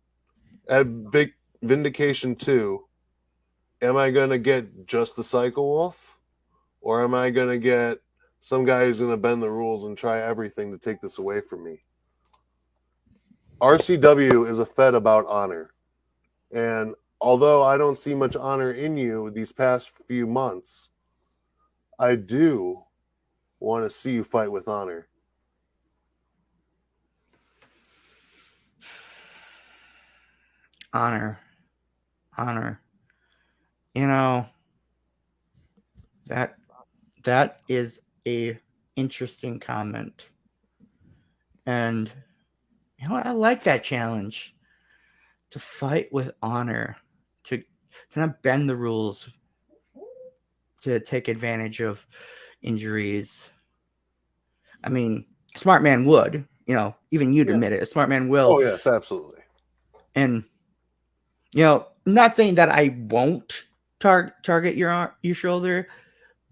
at Big Vindication 2, am I going to get just the Psycho Wolf? Or am I going to get some guy who's going to bend the rules and try everything to take this away from me? RCW is a fed about honor. And although I don't see much honor in you these past few months, I do want to see you fight with honor. Honor. You know, that is a interesting comment. And you know, I like that challenge. To fight with honor, to kind of bend the rules, to take advantage of injuries. I mean, a smart man would, you know, even you'd admit it. A smart man will. Oh, yes, absolutely. And, you know, I'm not saying that I won't target your shoulder,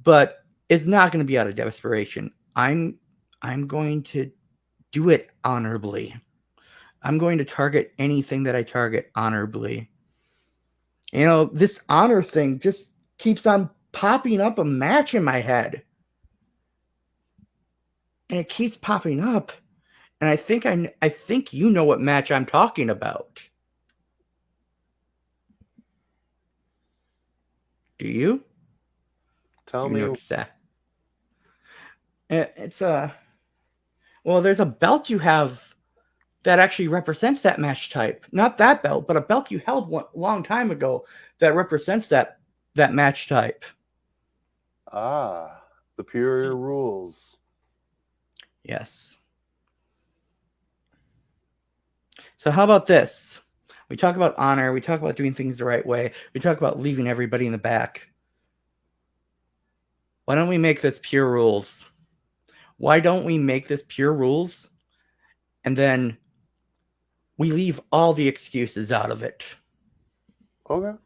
but it's not going to be out of desperation. I'm going to do it honorably. I'm going to target anything that I target honorably. You know, this honor thing just keeps on popping up a match in my head. And it keeps popping up. And I think you know what match I'm talking about. Do you? Tell You me. know it's well, there's a belt you have that actually represents that match type. Not that belt, but a belt you held a long time ago that represents that match type. Ah, the Superior Rules. Yes. So how about this? We talk about honor. We talk about doing things the right way. We talk about leaving everybody in the back. Why don't we make this pure rules? Why don't we make this pure rules? And then we leave all the excuses out of it. Okay.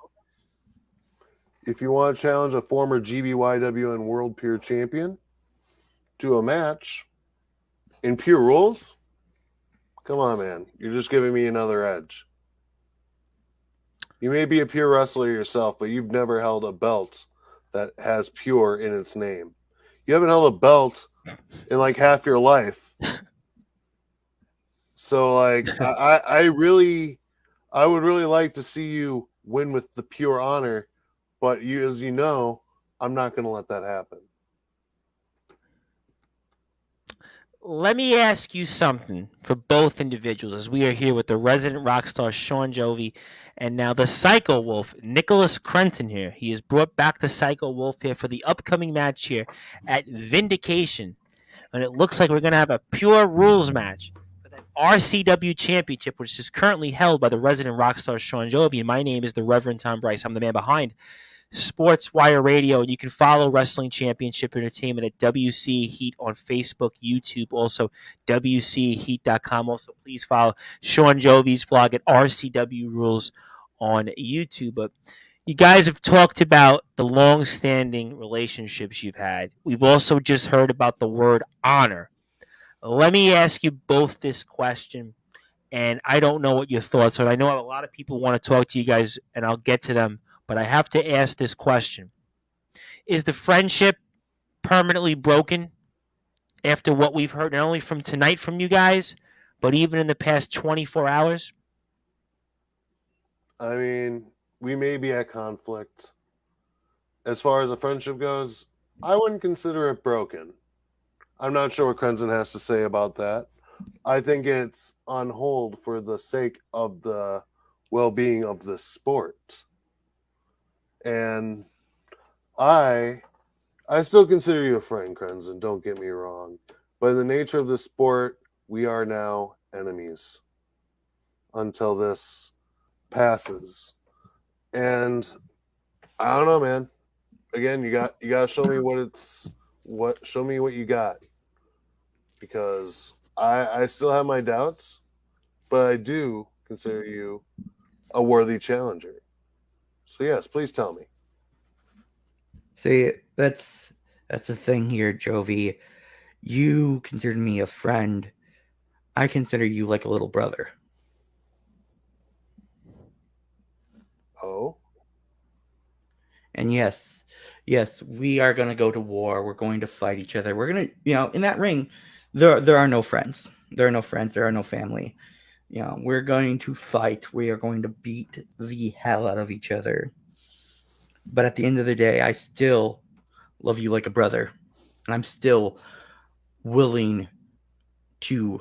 If you want to challenge a former GBYW and World Pure Champion to a match in Pure Rules, come on, man. You're just giving me another edge. You may be a pure wrestler yourself, but you've never held a belt that has pure in its name. You haven't held a belt in like half your life. So like I would really like to see you win with the pure honor, but you, as you know, I'm not going to let that happen. Let me ask you something for both individuals, as we are here with the resident rock star Shawn Jovi, and now the Psycho Wolf Nicholas Crenson here. He has brought back the Psycho Wolf here for the upcoming match here at Vindication, and it looks like we're going to have a pure rules match for that RCW Championship, which is currently held by the resident rock star Shawn Jovi. And my name is the Reverend Tom Bryce. I'm the man behind Sportswire Radio, and you can follow Wrestling Championship Entertainment at WC Heat on Facebook, YouTube, also WCHeat.com. Also, please follow Shawn Jovi's vlog at RCW Rules on YouTube. But you guys have talked about the long-standing relationships you've had. We've also just heard about the word honor. Let me ask you both this question, and I don't know what your thoughts are. I know a lot of people want to talk to you guys, and I'll get to them, but I have to ask this question. Is the friendship permanently broken after what we've heard, not only from tonight from you guys, but even in the past 24 hours? I mean, we may be at conflict. As far as a friendship goes, I wouldn't consider it broken. I'm not sure what Crenson has to say about that. I think it's on hold for the sake of the well-being of the sport. And I still consider you a friend, Crenson. Don't get me wrong. But in the nature of the sport, we are now enemies until this passes. And I don't know, man. Again, you got to show me show me what you got, because I still have my doubts, but I do consider you a worthy challenger. So yes, please tell me. See, that's the thing here, Jovi. You consider me a friend. I consider you like a little brother. Oh? And yes, we are going to go to war. We're going to fight each other. We're going to, in that ring, there are no friends. There are no friends. There are no family. We're going to fight. We are going to beat the hell out of each other. But at the end of the day, I still love you like a brother. And I'm still willing to,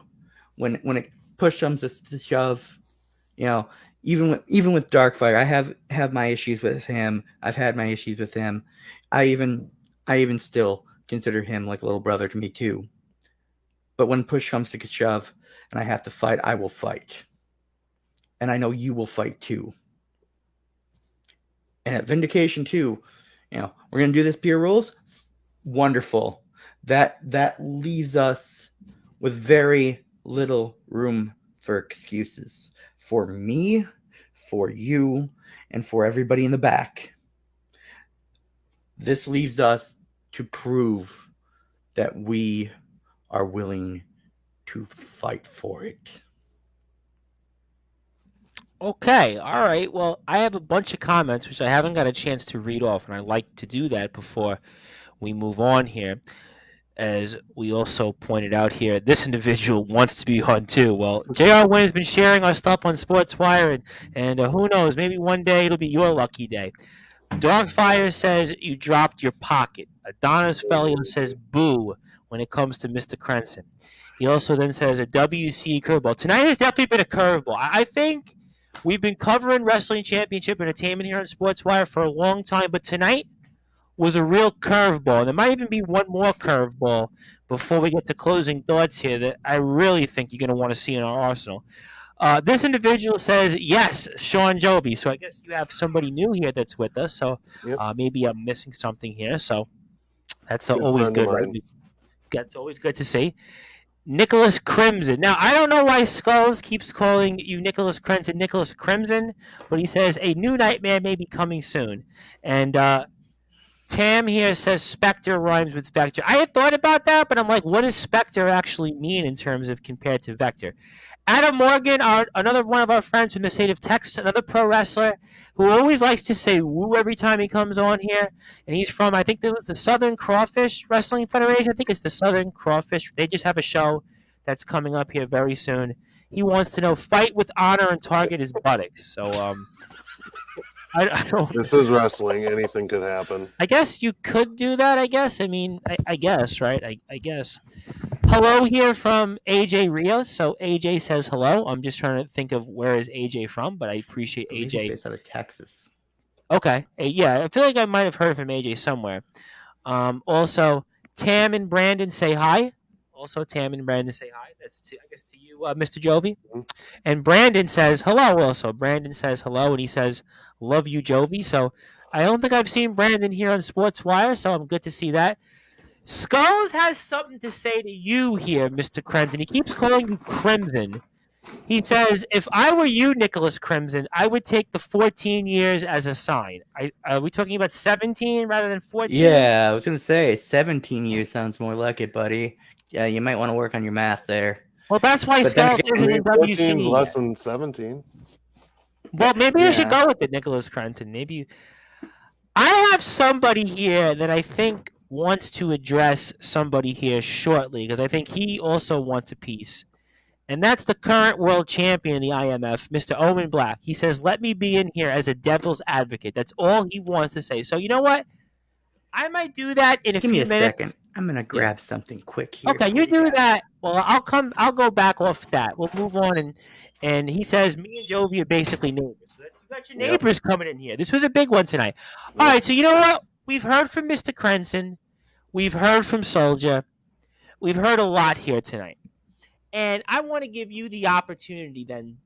when it push comes to shove, even with Darkfire, I have my issues with him. I've had my issues with him. I even still consider him like a little brother to me too. But when push comes to shove and I have to fight, I will fight. And I know you will fight too. And at Vindication 2, we're going to do this peer rules. Wonderful. That leaves us with very little room for excuses. For me, for you, and for everybody in the back. This leaves us to prove that we are willing to fight for it. Okay, all right. Well, I have a bunch of comments which I haven't got a chance to read off, and I like to do that before we move on here. As we also pointed out here, this individual wants to be on too. Well, JR Wynn has been sharing our stuff on Sportswire, and who knows, maybe one day it'll be your lucky day. Darkfire says you dropped your pocket. Adonis Felio says boo when it comes to Mr. Crenson. He also then says a WC curveball. Tonight has definitely been a curveball. I think we've been covering Wrestling Championship Entertainment here on Sportswire for a long time, but tonight was a real curveball. There might even be one more curveball before we get to closing thoughts here that I really think you're going to want to see in our arsenal. This individual says, yes, Shawn Jovi. So I guess you have somebody new here that's with us. So maybe I'm missing something here. So that's always good, right? That's always good to see. Nicholas Crimson. Now, I don't know why Skulls keeps calling you Nicholas Crimson, but he says a new nightmare may be coming soon. And Tam here says Spectre rhymes with Vector. I had thought about that, but I'm like, what does Spectre actually mean in terms of compared to Vector? Adam Morgan, another one of our friends from the state of Texas, another pro wrestler who always likes to say woo every time he comes on here. And he's from, I think, the Southern Crawfish Wrestling Federation. I think it's the Southern Crawfish. They just have a show that's coming up here very soon. He wants to know, fight with honor and target his buttocks. So, I don't. This is wrestling. Anything could happen. I guess you could do that, I guess. I mean, I guess, right? I guess. Hello here from AJ Rios. So AJ says hello. I'm just trying to think of where is AJ from, but I appreciate AJ. He's based out of Texas. Okay. Yeah, I feel like I might have heard from AJ somewhere. Also, Tam and Brandon say hi. Also, Tam and Brandon say hi. That's I guess to you, Mr. Jovi. Mm-hmm. And Brandon says hello. Also, Brandon says hello, and he says, "Love you, Jovi." So I don't think I've seen Brandon here on Sportswire, so I'm good to see that. Skulls has something to say to you here, Mr. Crenson. He keeps calling you Crimson. He says, if I were you, Nicholas Crimson, I would take the 14 years as a sign. Are we talking about 17 rather than 14? Yeah, I was going to say 17 years sounds more like it, buddy. Yeah, you might want to work on your math there. Well, that's why Skulls isn't in WC. Less than 17. Well, maybe you should go with it, Nicholas Crenson. Maybe I have somebody here that I think wants to address somebody here shortly, because I think he also wants a piece. And that's the current world champion in the IMF, Mr. Omen Black. He says, let me be in here as a devil's advocate. That's all he wants to say. So you know what? I might do that in a few minutes. Give me a second. I'm going to grab something quick here. Okay, you do that. Well, I'll go back off that. We'll move on. And he says, me and Jovi are basically neighbors. So you got your neighbors coming in here. This was a big one tonight. All right, so you know what? We've heard from Mr. Crenson. We've heard from Soulja. we've heard a lot here tonight. And I want to give you the opportunity then.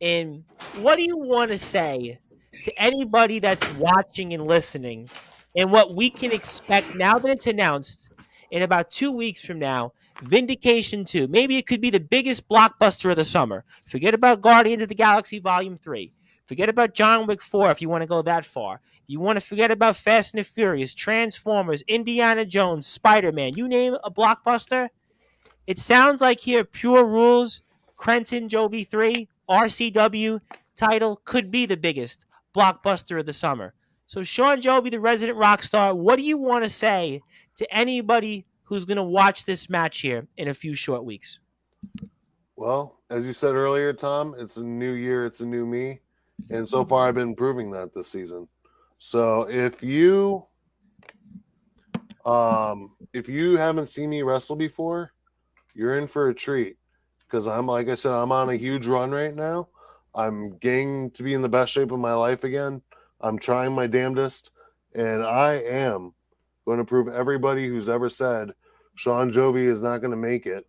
And what do you want to say to anybody that's watching and listening and what we can expect now that it's announced in about 2 weeks from now? Vindication 2. Maybe it could be the biggest blockbuster of the summer. Forget about Guardians of the Galaxy Volume 3. Forget about John Wick 4 if you want to go that far. You want to forget about Fast and the Furious, Transformers, Indiana Jones, Spider-Man. You name a blockbuster. It sounds like here Pure Rules, Crenson, Jovi 3, RCW title could be the biggest blockbuster of the summer. So Shawn Jovi, the resident rock star, what do you want to say to anybody who's going to watch this match here in a few short weeks? Well, as you said earlier, Tom, it's a new year, it's a new me. And so far I've been proving that this season. So if you haven't seen me wrestle before, you're in for a treat. Because like I said, I'm on a huge run right now. I'm getting to be in the best shape of my life again. I'm trying my damnedest. And I am going to prove everybody who's ever said Shawn Jovi is not going to make it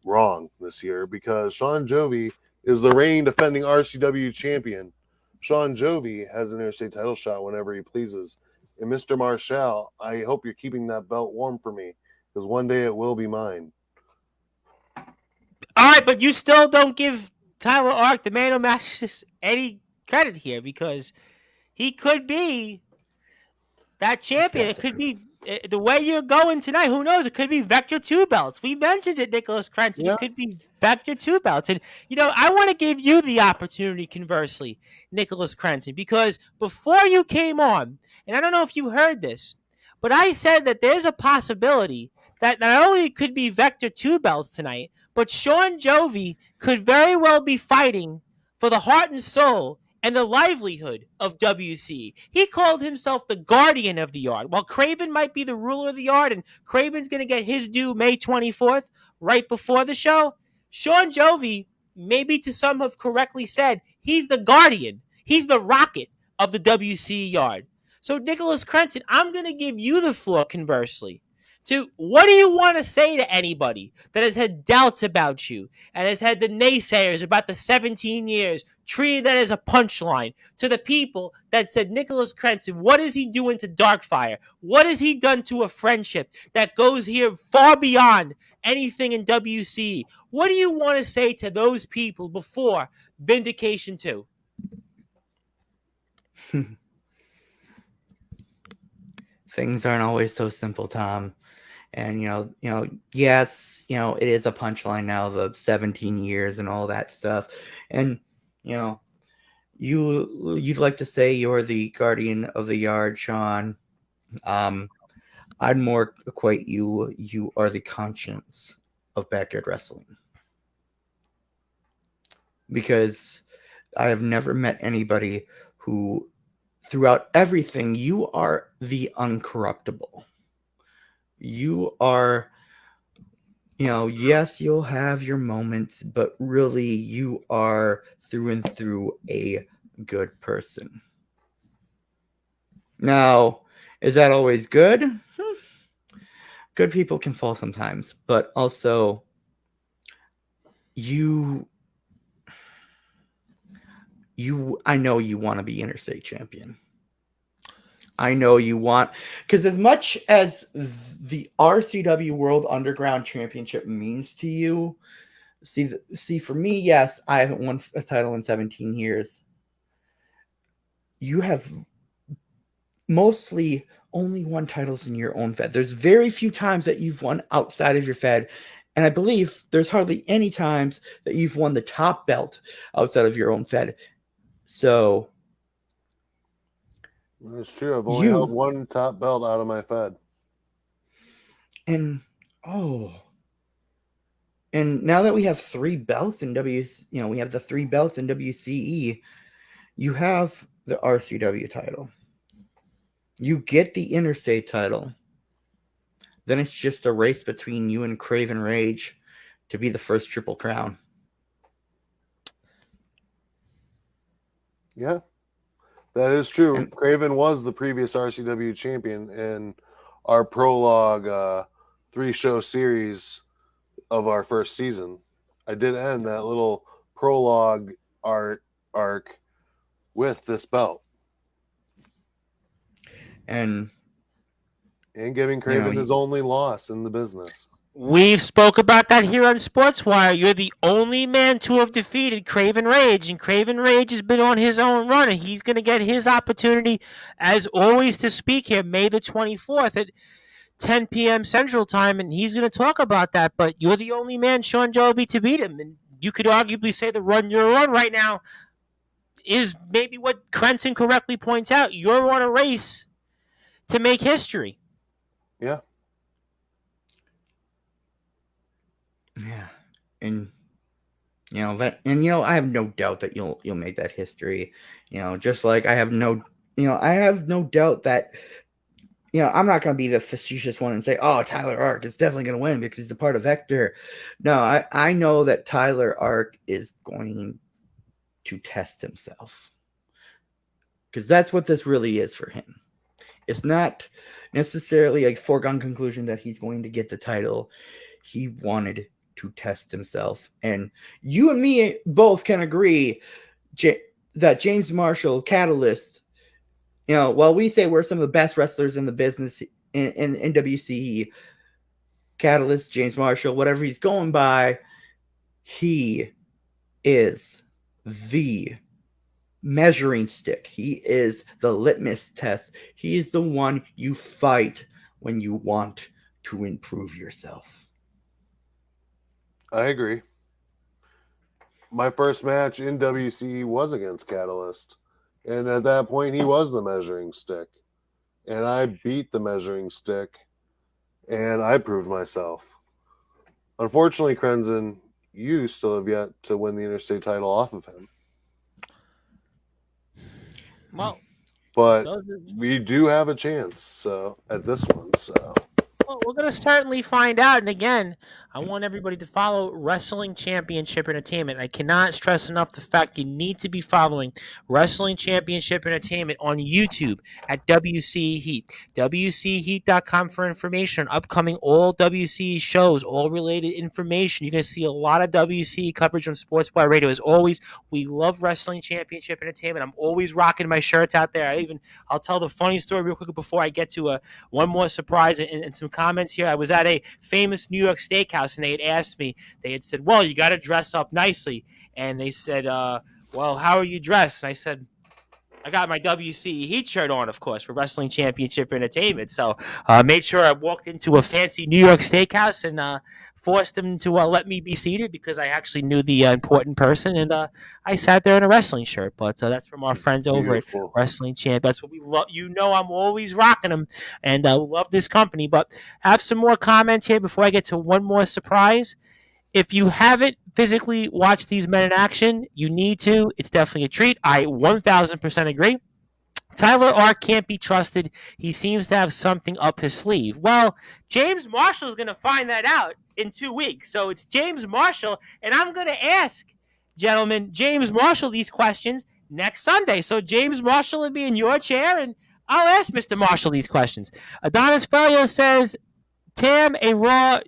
wrong this year, because Shawn Jovi is the reigning defending RCW champion. Shawn Jovi has an interstate title shot whenever he pleases. And Mr. Marshall, I hope you're keeping that belt warm for me, because one day it will be mine. All right, but you still don't give Tyler Ark, the man who matches, any credit here, because he could be that champion. It could be the way you're going tonight. Who knows? It could be Vector 2 belts. We mentioned it, Nicholas Crenson. Yeah. It could be Vector 2 belts. And, I want to give you the opportunity, conversely, Nicholas Crenson, because before you came on, and I don't know if you heard this, but I said that there's a possibility that not only could be Vector 2 belts tonight, but Shawn Jovi could very well be fighting for the heart and soul and the livelihood of WC. He called himself the guardian of the yard. While Craven might be the ruler of the yard, and Craven's going to get his due May 24th, right before the show, Shawn Jovi, maybe to some have correctly said, he's the guardian. He's the rocket of the WC yard. So, Nicholas Crenson, I'm going to give you the floor, conversely, to what do you want to say to anybody that has had doubts about you and has had the naysayers about the 17 years, treated that as a punchline, to the people that said, Nicholas Crenson, what is he doing to Darkfire? What has he done to a friendship that goes here far beyond anything in WC? What do you want to say to those people before Vindication 2? Things aren't always so simple, Tom. And yes, it is a punchline now, the 17 years and all that stuff. And you'd like to say you're the guardian of the yard, Shawn. I'd more equate you are the conscience of backyard wrestling. Because I have never met anybody who, throughout everything, you are the uncorruptible. You are, yes, you'll have your moments, but really you are through and through a good person. Now, is that always good? Good people can fall sometimes, but also I know you want to be interstate champion. I know you want, because as much as the RCW World Underground Championship means to you, see, for me, yes, I haven't won a title in 17 years. You have mostly only won titles in your own fed. There's very few times that you've won outside of your fed, and I believe there's hardly any times that you've won the top belt outside of your own fed. So that's true. I've only held one top belt out of my fed. And now that we have 3 belts in we have the 3 belts in WCE, you have the RCW title. You get the interstate title. Then it's just a race between you and Craven Rage to be the first Triple Crown. Yeah. That is true. Craven was the previous RCW champion, and our prologue 3-show series of our first season. I did end that little prologue arc with this belt. And giving Craven his only loss in the business. We've spoke about that here on Sportswire. You're the only man to have defeated Craven Rage, and Craven Rage has been on his own run, and he's going to get his opportunity, as always, to speak here May the 24th at 10 p.m. Central Time, and he's going to talk about that. But you're the only man, Shawn Jovi, to beat him, and you could arguably say the run you're on right now is maybe what Crenson correctly points out. You're on a race to make history. Yeah. Yeah, and I have no doubt that you'll make that history. Just like I have no doubt that I'm not gonna be the facetious one and say, oh, Tyler Ark is definitely gonna win because he's a part of Hector. No, I know that Tyler Ark is going to test himself because that's what this really is for him. It's not necessarily a foregone conclusion that he's going to get the title. He wanted to test himself, and you and me both can agree that James Marshall, Catalyst, while we say we're some of the best wrestlers in the business in WCE, Catalyst, James Marshall, whatever he's going by, he is the measuring stick. He is the litmus test. He is the one you fight when you want to improve yourself. I agree. My first match in WCE was against Catalyst. And at that point, he was the measuring stick. And I beat the measuring stick. And I proved myself. Unfortunately, Crenson, you still have yet to win the interstate title off of him. Well, but we do have a chance at this one. Well, we're going to certainly find out. And again, I want everybody to follow Wrestling Championship Entertainment. I cannot stress enough the fact you need to be following Wrestling Championship Entertainment on YouTube at WCE Heat. WCEheat.com for information on upcoming all WCE shows, all related information. You're going to see a lot of WCE coverage on Sportswire Radio. As always, we love Wrestling Championship Entertainment. I'm always rocking my shirts out there. I'll tell the funny story real quick before I get to one more surprise and some comments here. I was at a famous New York steakhouse, and they had asked me, they had said, well, you got to dress up nicely. And they said, well, how are you dressed? And I said, I got my WCE Heat shirt on, of course, for Wrestling Championship Entertainment. So made sure I walked into a fancy New York steakhouse and forced them to let me be seated because I actually knew the important person. And I sat there in a wrestling shirt. But that's from our friends over at Wrestling Champ. That's what we love. I'm always rocking them and love this company. But have some more comments here before I get to one more surprise. If you haven't physically watched these men in action, you need to. It's definitely a treat. I 1,000% agree. Tyler Ark can't be trusted. He seems to have something up his sleeve. Well, James Marshall is going to find that out in 2 weeks. So it's James Marshall, and I'm going to ask, gentlemen, James Marshall these questions next Sunday. So James Marshall will be in your chair, and I'll ask Mr. Marshall these questions. Adonis Ferrier says, Tamara,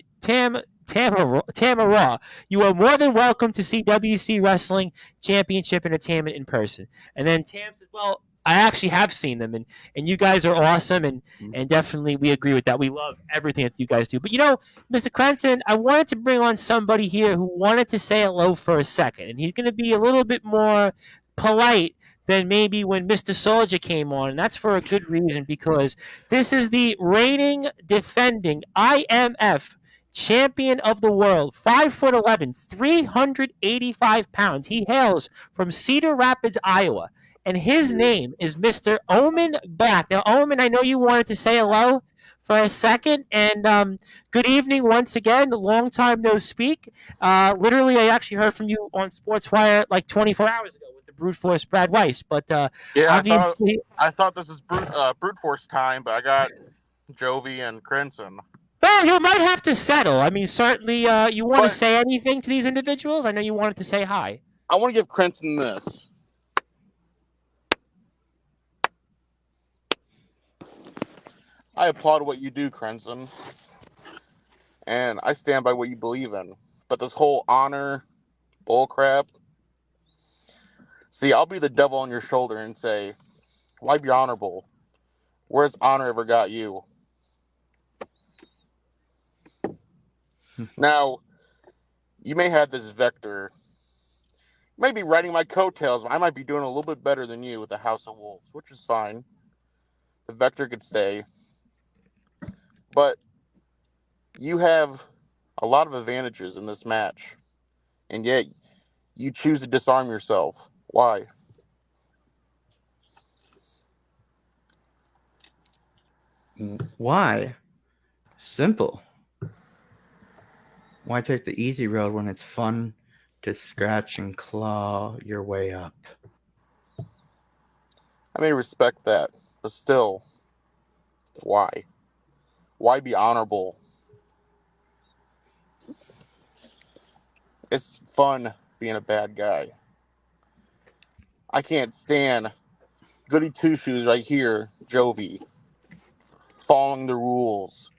you are more than welcome to see WC Wrestling Championship Entertainment in person. And then Tam says, well, I actually have seen them, and you guys are awesome, and definitely we agree with that. We love everything that you guys do. But, Mr. Crenson, I wanted to bring on somebody here who wanted to say hello for a second, and he's going to be a little bit more polite than maybe when Mr. Soulja came on, and that's for a good reason, because this is the reigning, defending IMF champion of the world, 5'11", 385 pounds. He hails from Cedar Rapids, Iowa, and his name is Mr. Omen Black. Now, Omen, I know you wanted to say hello for a second, and good evening once again. Long time no speak. Literally, I actually heard from you on Sportswire like 24 hours ago with the Brute Force Brad Weiss, but obviously, I thought this was Brute Force time, but I got Jovi and Crenson. Well, you might have to settle. I mean, certainly, you want to say anything to these individuals? I know you wanted to say hi. I want to give Crenson this. I applaud what you do, Crenson. and I stand by what you believe in. But this whole honor bullcrap. See, I'll be the devil on your shoulder and say, "Why be honorable? Where's honor ever got you?" Now, you may have this Vector. You may be riding my coattails, but I might be doing a little bit better than you with the House of Wolves, which is fine. The Vector could stay. But you have a lot of advantages in this match. And yet, you choose to disarm yourself. Why? Why? Simple. Why take the easy road when it's fun to scratch and claw your way up? I may respect that, but still, why? Why be honorable? It's fun being a bad guy. I can't stand goody two shoes right here, Jovi, following the rules,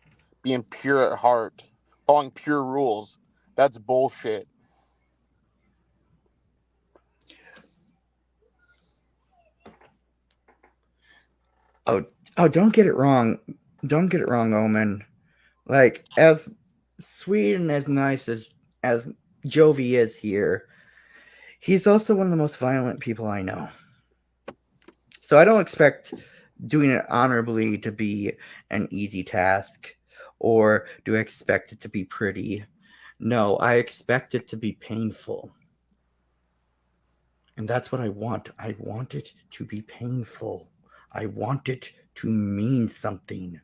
being pure at heart, following pure rules. That's bullshit. Oh, don't get it wrong. Don't get it wrong, Omen. Like, as sweet and as nice as Jovi is here, he's also one of the most violent people I know. So I don't expect doing it honorably to be an easy task, or do I expect it to be pretty? No, I expect it to be painful. And that's what I want. I want it to be painful. I want it to mean something.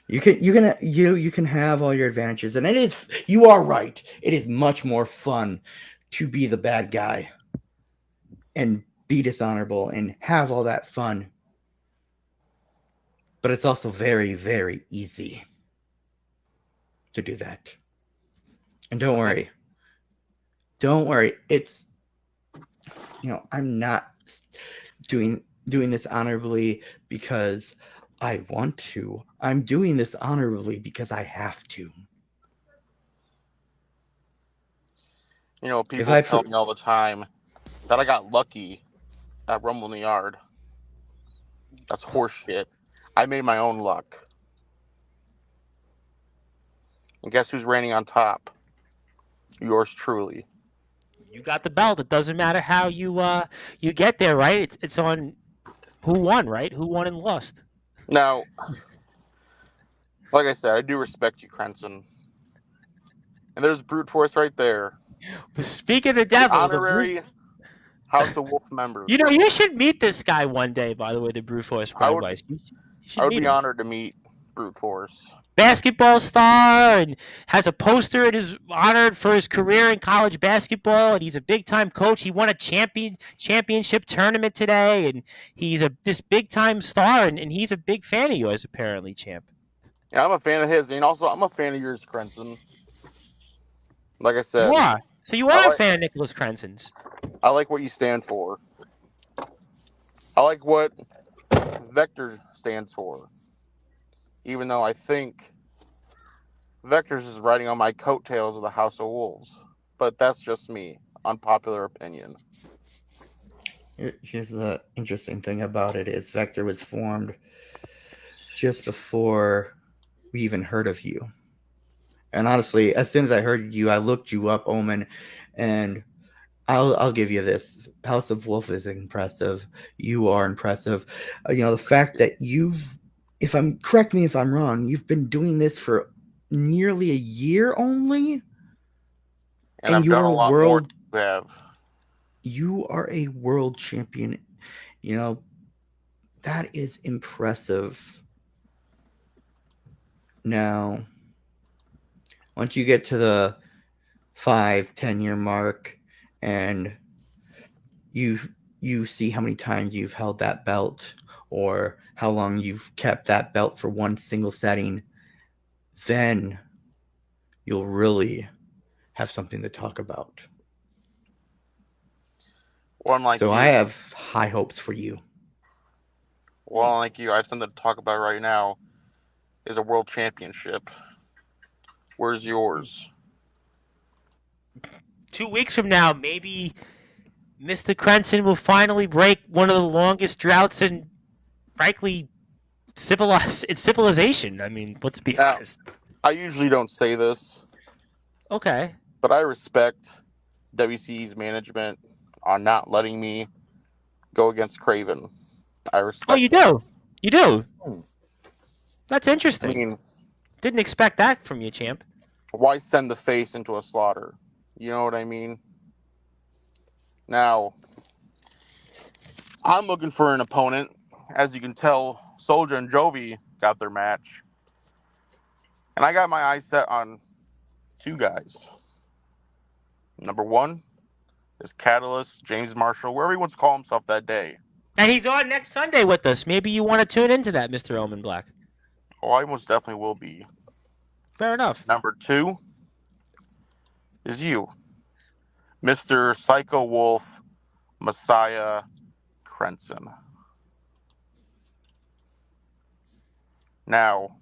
You can have all your advantages, and you are right. It is much more fun to be the bad guy and be dishonorable and have all that fun. But it's also very, very easy to do that. And don't worry. Don't worry. It's, I'm not doing this honorably because I want to. I'm doing this honorably because I have to. People tell me all the time that I got lucky at Rumble in the Yard. That's horseshit. I made my own luck. And guess who's reigning on top? Yours truly. You got the belt. It doesn't matter how you get there, right? It's on who won, right? Who won and lost. Now, like I said, I do respect you, Crenson. And there's brute force right there. Speak of the devil, Honorary House of Wolf member. You should meet this guy one day. By the way, the brute force Pride Vice. I would be honored to meet brute force. Basketball star and has a poster and is honored for his career in college basketball, and he's a big time coach. He won a championship tournament today, and he's this big time star, and he's a big fan of yours apparently, champ. Yeah, I'm a fan of his, and also I'm a fan of yours, Crenson. Like I said, you are. So you are a fan of Nicholas Crenson's. I like what you stand for. I like what Vector stands for. Even though I think Vector's is riding on my coattails of the House of Wolves. But that's just me. Unpopular opinion. Here's the interesting thing about it is Vector was formed just before we even heard of you. And honestly, as soon as I heard you, I looked you up, Omen, and I'll give you this. House of Wolf is impressive. You are impressive. The fact that correct me if I'm wrong, you've been doing this for nearly a year only. And I've done a lot more than you have. You are a world champion. That is impressive. Now, once you get to the 5-10 year mark and you see how many times you've held that belt or how long you've kept that belt for one single setting, then you'll really have something to talk about. I have high hopes for you. Well, like you, I have something to talk about right now. Is a world championship. Where's yours? 2 weeks from now, maybe Mr. Crenson will finally break one of the longest droughts in, frankly, civilization. I mean, let's be Now, honest. I usually don't say this, Okay. but I respect WCE's management on not letting me go against Craven. I respect. Oh, you do? You do? Hmm. That's I interesting. mean, Didn't expect that from you, champ. why send the face into a slaughter? You know what I mean? Now, I'm looking for an opponent. As you can tell, Soulja and Jovi got their match. And I got my eyes set on two guys. Number one is Catalyst, James Marshall, wherever he wants to call himself that day. And he's on next Sunday with us. Maybe you want to tune into that, Mr. Omen Black. Oh, I most definitely will be. Fair enough. Number two is you, Mr. Psycho Wolf, Messiah Crenson. Now,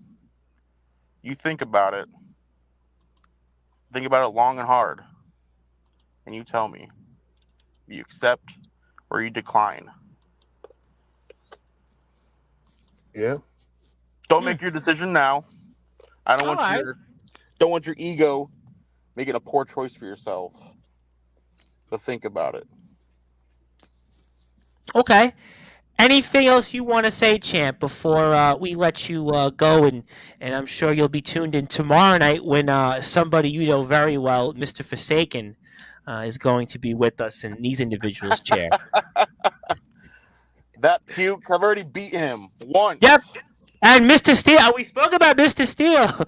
you think about it. Think about it long and hard. And you tell me, you accept or you decline. Yeah. Don't make your decision now. I don't want your ego making a poor choice for yourself. But think about it. Okay. Anything else you want to say, champ, before we let you go? And I'm sure you'll be tuned in tomorrow night when somebody you know very well, Mr. Forsaken, is going to be with us in these individuals' chair. That puke, I've already beat him once. Yep. And Mr. Steele, we spoke about Mr. Steele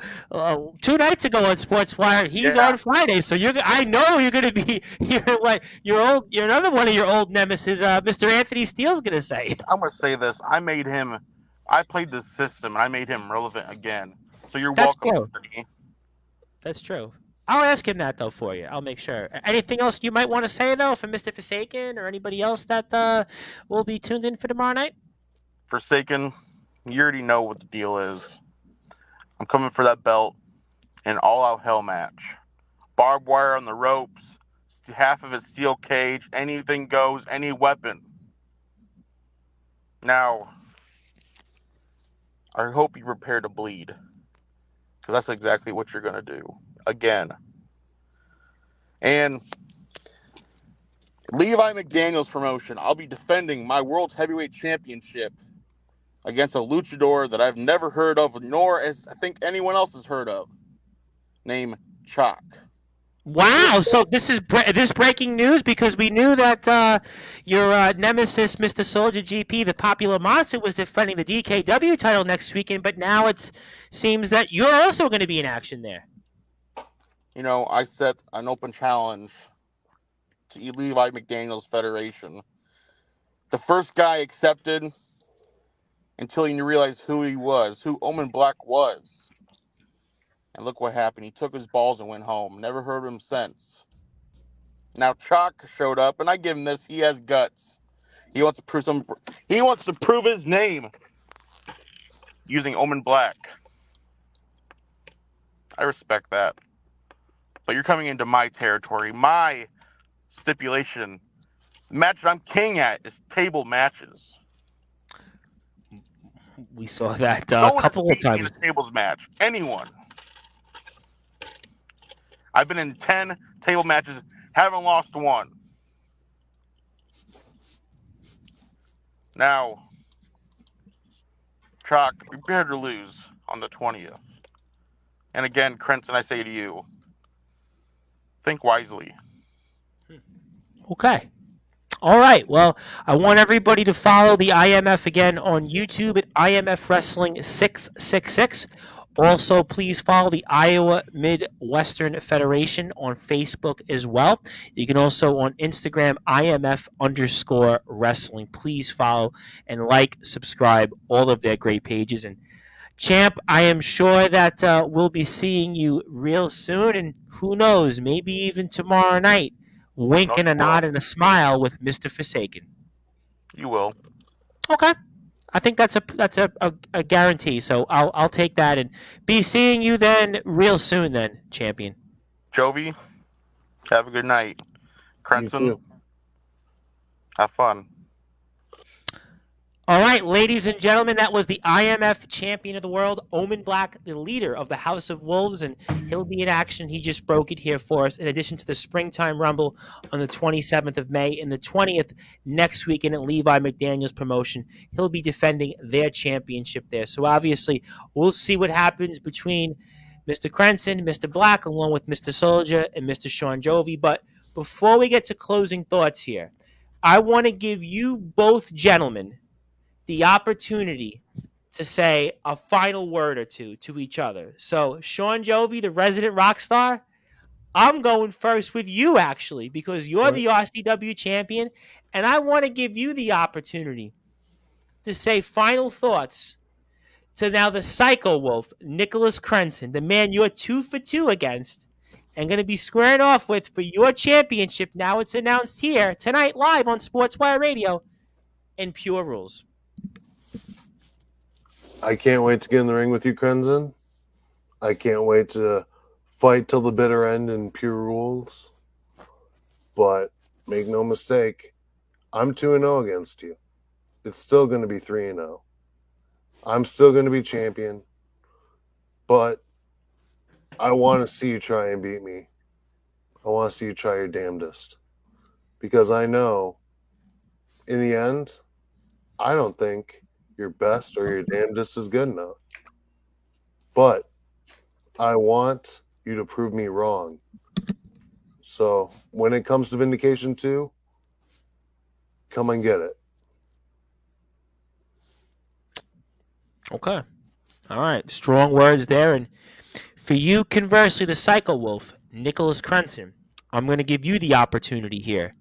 2 nights ago on Sportswire. He's on Friday, so I know you're going to be you're another one of your old nemesis, Mr. Anthony Steele's going to say. I'm going to say this. I played this system, and I made him relevant again. So you're That's welcome, true. Anthony. That's true. I'll ask him that, though, for you. I'll make sure. Anything else you might want to say, though, for Mr. Forsaken or anybody else that will be tuned in for tomorrow night? Forsaken, you already know what the deal is. I'm coming for that belt in all-out hell match. Barbed wire on the ropes, half of a steel cage, anything goes, any weapon. Now, I hope you prepare to bleed, because that's exactly what you're going to do. Again. And Levi McDaniel's promotion, I'll be defending my World Heavyweight Championship against a luchador that I've never heard of, nor as I think anyone else has heard of, named Chalk. Wow! So this is breaking news, because we knew that your nemesis, Mr. Soulja GP, the Popular Monster, was defending the DKW title next weekend, but now it seems that you're also going to be in action there. You know, I set an open challenge to Levi McDaniel's Federation. The first guy accepted until he realized who he was, who Omen Black was. And look what happened. He took his balls and went home. Never heard of him since. Now Chalk showed up, and I give him this. He has guts. He wants to prove something. He wants to prove his name using Omen Black. I respect that. But you're coming into my territory. My stipulation. The match that I'm king at is table matches. We saw that No a couple of times. In a tables match. Anyone. I've been in 10 table matches, haven't lost one. Now, Chalk, prepare to lose on the 20th. And again, Crenson, I say to you, think wisely. Okay. All right. Well, I want everybody to follow the IMF again on YouTube at IMF Wrestling 666. Also, please follow the Iowa Midwestern Federation on Facebook as well. You can also on Instagram, IMF_wrestling. Please follow and like, subscribe, all of their great pages. And Champ, I am sure that we'll be seeing you real soon. And who knows, maybe even tomorrow night. Wink and a nod and a smile with Mr. Forsaken. You will. Okay. I think that's a guarantee. So I'll take that and be seeing you then real soon then, champion. Jovi, have a good night. You Crenson, too. have fun. All right, ladies and gentlemen, that was the IMF champion of the world, Omen Black, the leader of the House of Wolves, and he'll be in action. He just broke it here for us, in addition to the Springtime Rumble on the 27th of May and the 20th next weekend at Levi McDaniel's promotion. He'll be defending their championship there. So obviously, we'll see what happens between Mr. Crenson, Mr. Black, along with Mr. Soulja and Mr. Shawn Jovi. But before we get to closing thoughts here, I want to give you both gentlemen the opportunity to say a final word or two to each other. So, Shawn Jovi, the resident rock star, I'm going first with you, actually, because you're the RCW champion, and I want to give you the opportunity to say final thoughts to now the Psycho Wolf, Nicholas Crenson, the man you're 2 for 2 against, and going to be squaring off with for your championship. Now it's announced here tonight live on Sportswire Radio in Pure Rules. I can't wait to get in the ring with you, Crenson. I can't wait to fight till the bitter end in Pure Rules. But make no mistake, I'm 2-0 against you. It's still going to be 3-0. I'm still going to be champion. But I want to see you try and beat me. I want to see you try your damnedest. Because I know, in the end, I don't think your best or your damnedest is good enough. But I want you to prove me wrong. So when it comes to Vindication 2, come and get it. Okay. All right. Strong words there. And for you, conversely, the Psycho Wolf, Nicholas Crenson, I'm going to give you the opportunity here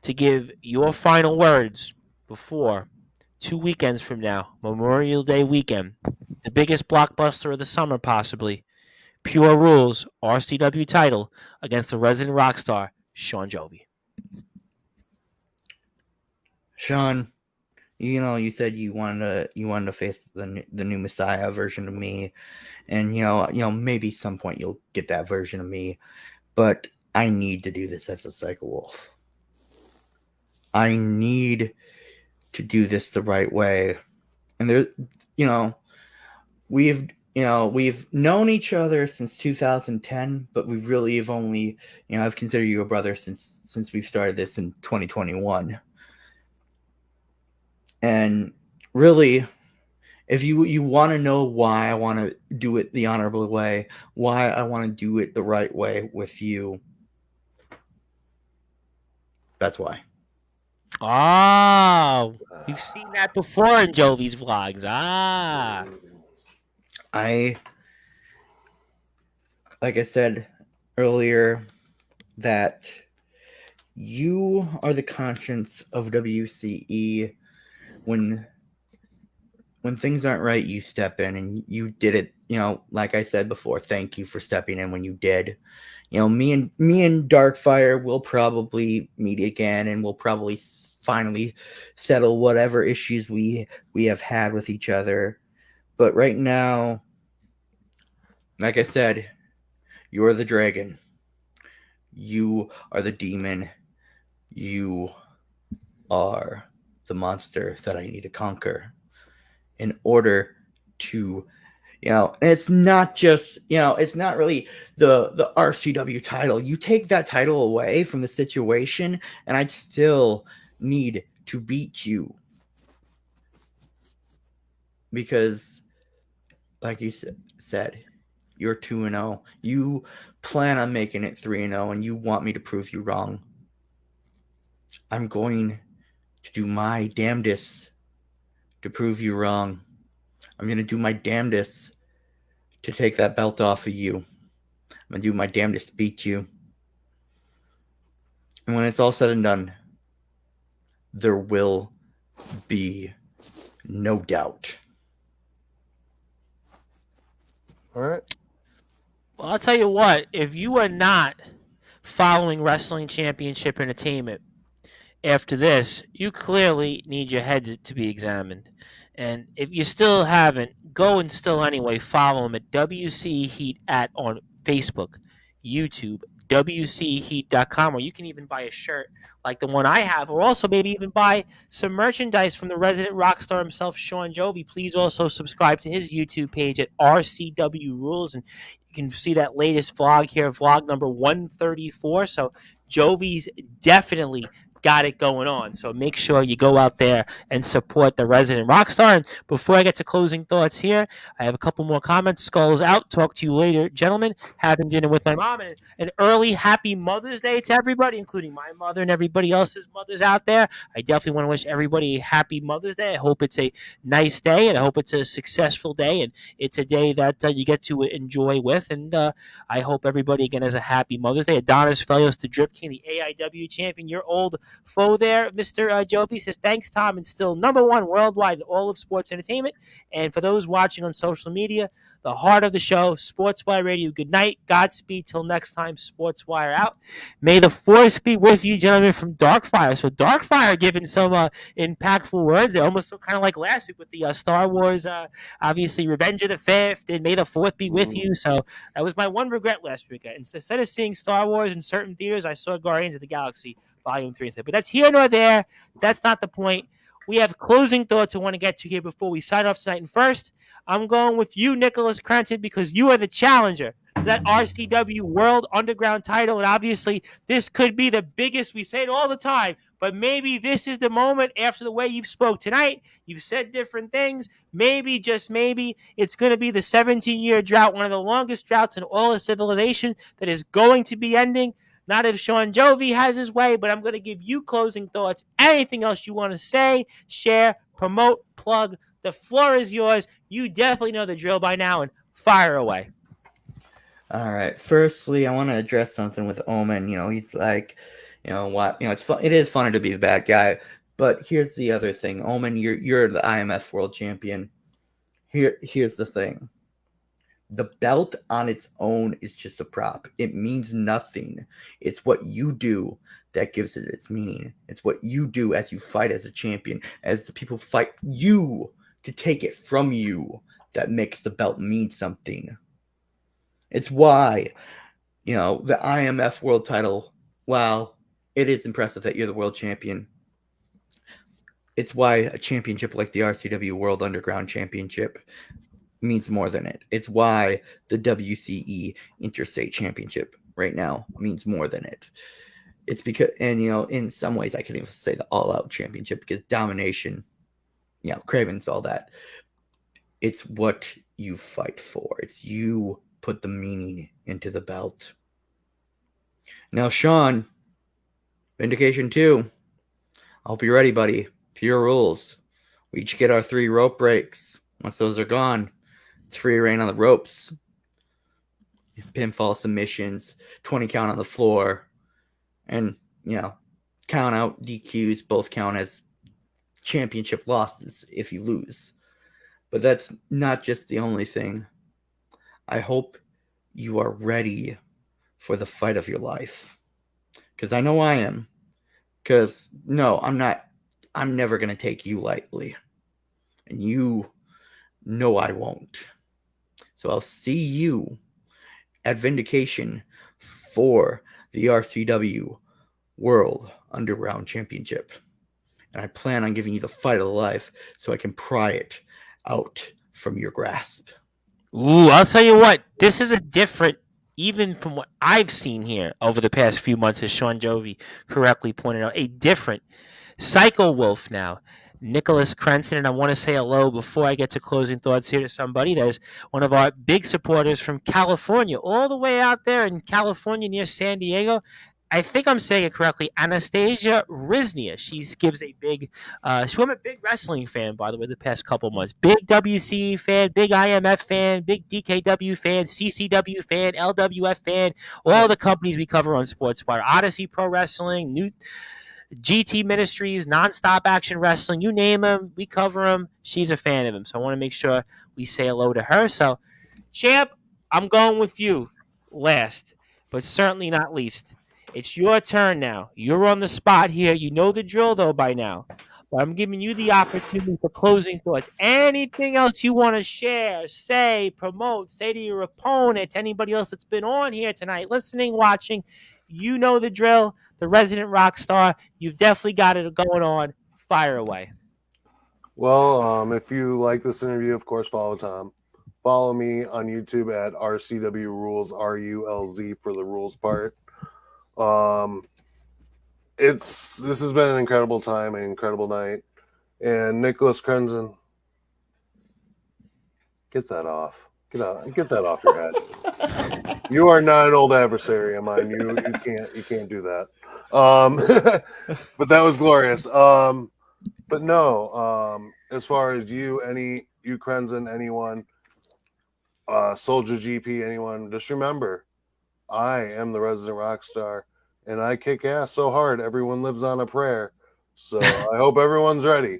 to give your final words before 2 weekends from now, Memorial Day weekend, the biggest blockbuster of the summer, possibly. Pure Rules, RCW title against the resident rock star, Shawn Jovi. Shawn, you said you wanted to face the new Messiah version of me, and maybe some point you'll get that version of me, but I need to do this as a Psycho Wolf. I need to do this the right way, and we've known each other since 2010, but we really have only, I've considered you a brother since we've started this in 2021. And really, if you want to know why I want to do it the honorable way, why I want to do it the right way with you, that's why. Oh, we've seen that before in Jovi's vlogs. Like I said earlier, that you are the conscience of WCE. When things aren't right, you step in, and you did it. Like I said before, thank you for stepping in when you did. Me and Darkfire will probably meet again, and we'll probably finally settle whatever issues we have had with each other. But right now, like I said, you're the dragon. You are the demon. You are the monster that I need to conquer in order to, and it's not just, it's not really the RCW title. You take that title away from the situation, and I still need to beat you. Because, like you said, you're 2-0. You plan on making it 3-0, and you want me to prove you wrong. I'm going to do my damnedest to prove you wrong. I'm going to do my damnedest to take that belt off of you. I'm going to do my damnedest to beat you. And when it's all said and done, there will be no doubt. All right. Well, I'll tell you what, if you are not following Wrestling Championship Entertainment after this, you clearly need your heads to be examined. And if you still haven't, go and still anyway follow him at WC Heat on Facebook, YouTube, WCHeat.com, or you can even buy a shirt like the one I have, or also maybe even buy some merchandise from the resident rock star himself, Shawn Jovi. Please also subscribe to his YouTube page at RCW Rules, and you can see that latest vlog here, vlog number 134. So Jovi's definitely got it going on. So make sure you go out there and support the resident rock star. And before I get to closing thoughts here, I have a couple more comments. Skulls out. Talk to you later, gentlemen. Having dinner with my mom. And an early happy Mother's Day to everybody, including my mother and everybody else's mothers out there. I definitely want to wish everybody a happy Mother's Day. I hope it's a nice day, and I hope it's a successful day, and it's a day that you get to enjoy with. And I hope everybody again has a happy Mother's Day. Adonis Felios, the Drip King, the AIW champion, your old foe there, Mr. Jovi, says, thanks, Tom, and still number one worldwide in all of sports entertainment. And for those watching on social media, the heart of the show, Sportswire Radio. Good night. Godspeed. Till next time, Sportswire out. May the force be with you, gentlemen, from Darkfire. So Darkfire giving some impactful words. They almost kind of like last week with the Star Wars, obviously, Revenge of the Fifth, and May the Fourth be with you. So that was my one regret last week. Instead of seeing Star Wars in certain theaters, I saw Guardians of the Galaxy Volume 3 instead. But that's here nor there. That's not the point. We have closing thoughts I want to get to here before we sign off tonight. And first, I'm going with you, Nicholas Crenson, because you are the challenger to that RCW World Underground title. And obviously, this could be the biggest. We say it all the time, but maybe this is the moment after the way you've spoke tonight. You've said different things. Maybe, just maybe, it's going to be the 17-year drought, one of the longest droughts in all of civilization that is going to be ending. Not if Shawn Jovi has his way, but I'm going to give you closing thoughts. Anything else you want to say, share, promote, plug. The floor is yours. You definitely know the drill by now, and fire away. All right. Firstly, I want to address something with Omen. He's like, what? It's fun. It is funny to be the bad guy, but here's the other thing. Omen, you're the IMF World Champion. Here's the thing. The belt on its own is just a prop. It means nothing. It's what you do that gives it its meaning. It's what you do as you fight as a champion, as the people fight you to take it from you, that makes the belt mean something. It's why, the IMF world title, while it is impressive that you're the world champion, it's why a championship like the RCW World Underground Championship means more than it. It's why the WCE Interstate Championship right now means more than it. It's because, and in some ways I can even say the All Out Championship, because domination, Craven's all that. It's what you fight for. It's you put the meaning into the belt. Now, Shawn, Vindication 2. I'll be ready, buddy. Pure rules. We each get our 3 rope breaks. Once those are gone, it's free reign on the ropes. Pinfall submissions, 20 count on the floor, and, count out DQs both count as championship losses if you lose. But that's not just the only thing. I hope you are ready for the fight of your life. Because I know I am. Because, no, I'm not. I'm never going to take you lightly. And you know I won't. So I'll see you at Vindication for the RCW World Underground Championship. And I plan on giving you the fight of life so I can pry it out from your grasp. Ooh, I'll tell you what, this is a different, even from what I've seen here over the past few months, as Shawn Jovi correctly pointed out, a different Psycho Wolf now. Nicholas Crenson, and I want to say hello before I get to closing thoughts here to somebody that is one of our big supporters from California, all the way out there in California near San Diego. I think I'm saying it correctly. Anastasia Riznia. She gives a big. I'm a big wrestling fan, by the way. The past couple months, big WC fan, big IMF fan, big DKW fan, CCW fan, LWF fan. All the companies we cover on Sportswire, Odyssey Pro Wrestling, New GT Ministries, Nonstop Action Wrestling, you name them, we cover them. She's a fan of them, so I want to make sure we say hello to her. So, champ, I'm going with you last, but certainly not least. It's your turn now. You're on the spot here. You know the drill, though, by now. But I'm giving you the opportunity for closing thoughts. Anything else you want to share, say, promote, say to your opponent, to anybody else that's been on here tonight, listening, watching, you know the drill. The resident rock star. You've definitely got it going on. Fire away. Well, if you like this interview, of course, follow Tom. Follow me on YouTube at RCW Rules, RULZ for the rules part. This has been an incredible time, an incredible night. And Nicholas Crenson, get that off. Get that off your head. You are not an old adversary of mine. You can't do that. But that was glorious. But no, as far as you Crenson, anyone, Soulja GP, anyone, just remember, I am the resident rock star, and I kick ass so hard everyone lives on a prayer. So I hope everyone's ready.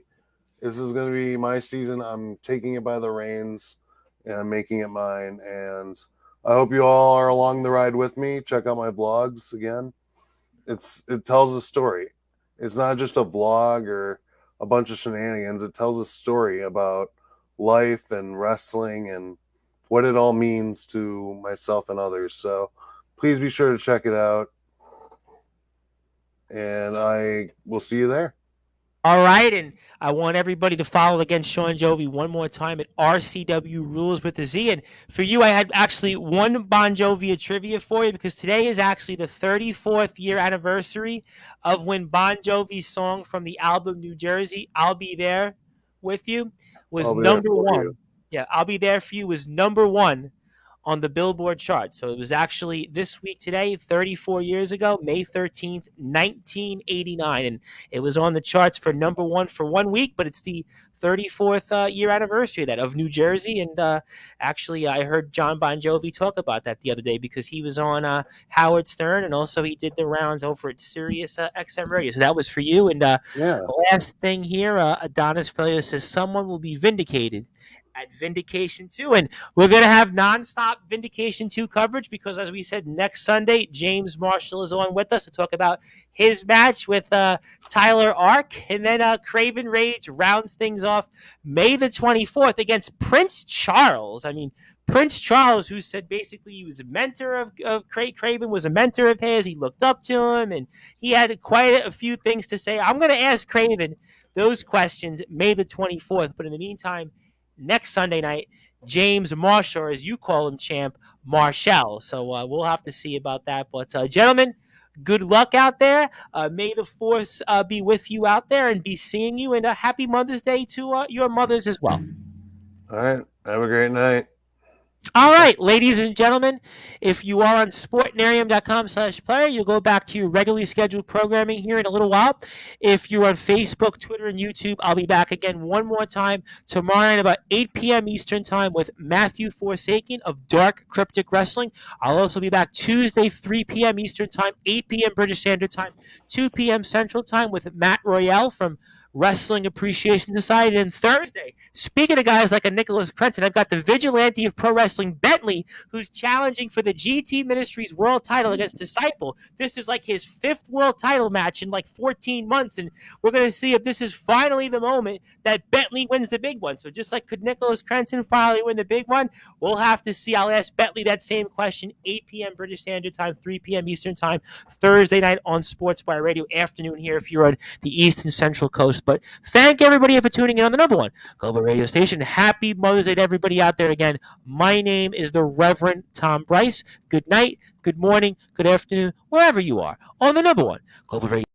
This is going to be my season. I'm taking it by the reins, and I'm making it mine. And I hope you all are along the ride with me. Check out my vlogs again. It tells a story. It's not just a vlog or a bunch of shenanigans. It tells a story about life and wrestling and what it all means to myself and others. So please be sure to check it out. And I will see you there. All right, and I want everybody to follow again Shawn Jovi one more time at RCW Rules with the Z. And for you, I had actually one Bon Jovi trivia for you because today is actually the 34th year anniversary of when Bon Jovi's song from the album New Jersey, "I'll Be There with You," was number one. Yeah, "I'll Be There for You" was number one on the Billboard chart. So it was actually this week today, 34 years ago, May 13th, 1989. And it was on the charts for number one for 1 week, but it's the 34th year anniversary of New Jersey. And actually, I heard John Bon Jovi talk about that the other day because he was on Howard Stern, and also he did the rounds over at Sirius XM Radio. So that was for you. And the last thing here, Adonis Failure says, someone will be vindicated at Vindication 2. And we're going to have nonstop Vindication 2 coverage because, as we said, next Sunday, James Marshall is on with us to talk about his match with Tyler Ark. And then Craven Rage rounds things off May the 24th against Prince Charles. I mean, Prince Charles, who said basically he was a mentor of Craven, was a mentor of his. He looked up to him, and he had quite a few things to say. I'm going to ask Craven those questions May the 24th. But in the meantime, next Sunday night, James Marshall, as you call him, champ, Marshall. So we'll have to see about that. But gentlemen, good luck out there. May the force be with you out there and be seeing you. And happy Mother's Day to your mothers as well. All right. Have a great night. All right, ladies and gentlemen, if you are on sportnarium.com/player, you'll go back to your regularly scheduled programming here in a little while. If you're on Facebook, Twitter, and YouTube, I'll be back again one more time tomorrow night about 8 p.m. Eastern Time with Matthew Forsaken of Dark Cryptic Wrestling. I'll also be back Tuesday, 3 p.m. Eastern Time, 8 p.m. British Standard Time, 2 p.m. Central Time with Matt Royale from Wrestling Appreciation Society. And Thursday, speaking of guys like a Nicholas Crenson, I've got the vigilante of pro wrestling, Bentley, who's challenging for the GT Ministries world title against Disciple. This is like his 5th world title match in like 14 months, and we're going to see if this is finally the moment that Bentley wins the big one. So just like could Nicholas Crenson finally win the big one, we'll have to see. I'll ask Bentley that same question, 8 p.m. British Standard Time, 3 p.m. Eastern Time, Thursday night on Sportswire Radio, afternoon here if you're on the East and Central Coast. But thank everybody for tuning in on the number one global radio station. Happy Mother's Day to everybody out there again. My name is the Reverend Tom Bryce. Good night, good morning, good afternoon, wherever you are on the number one global radio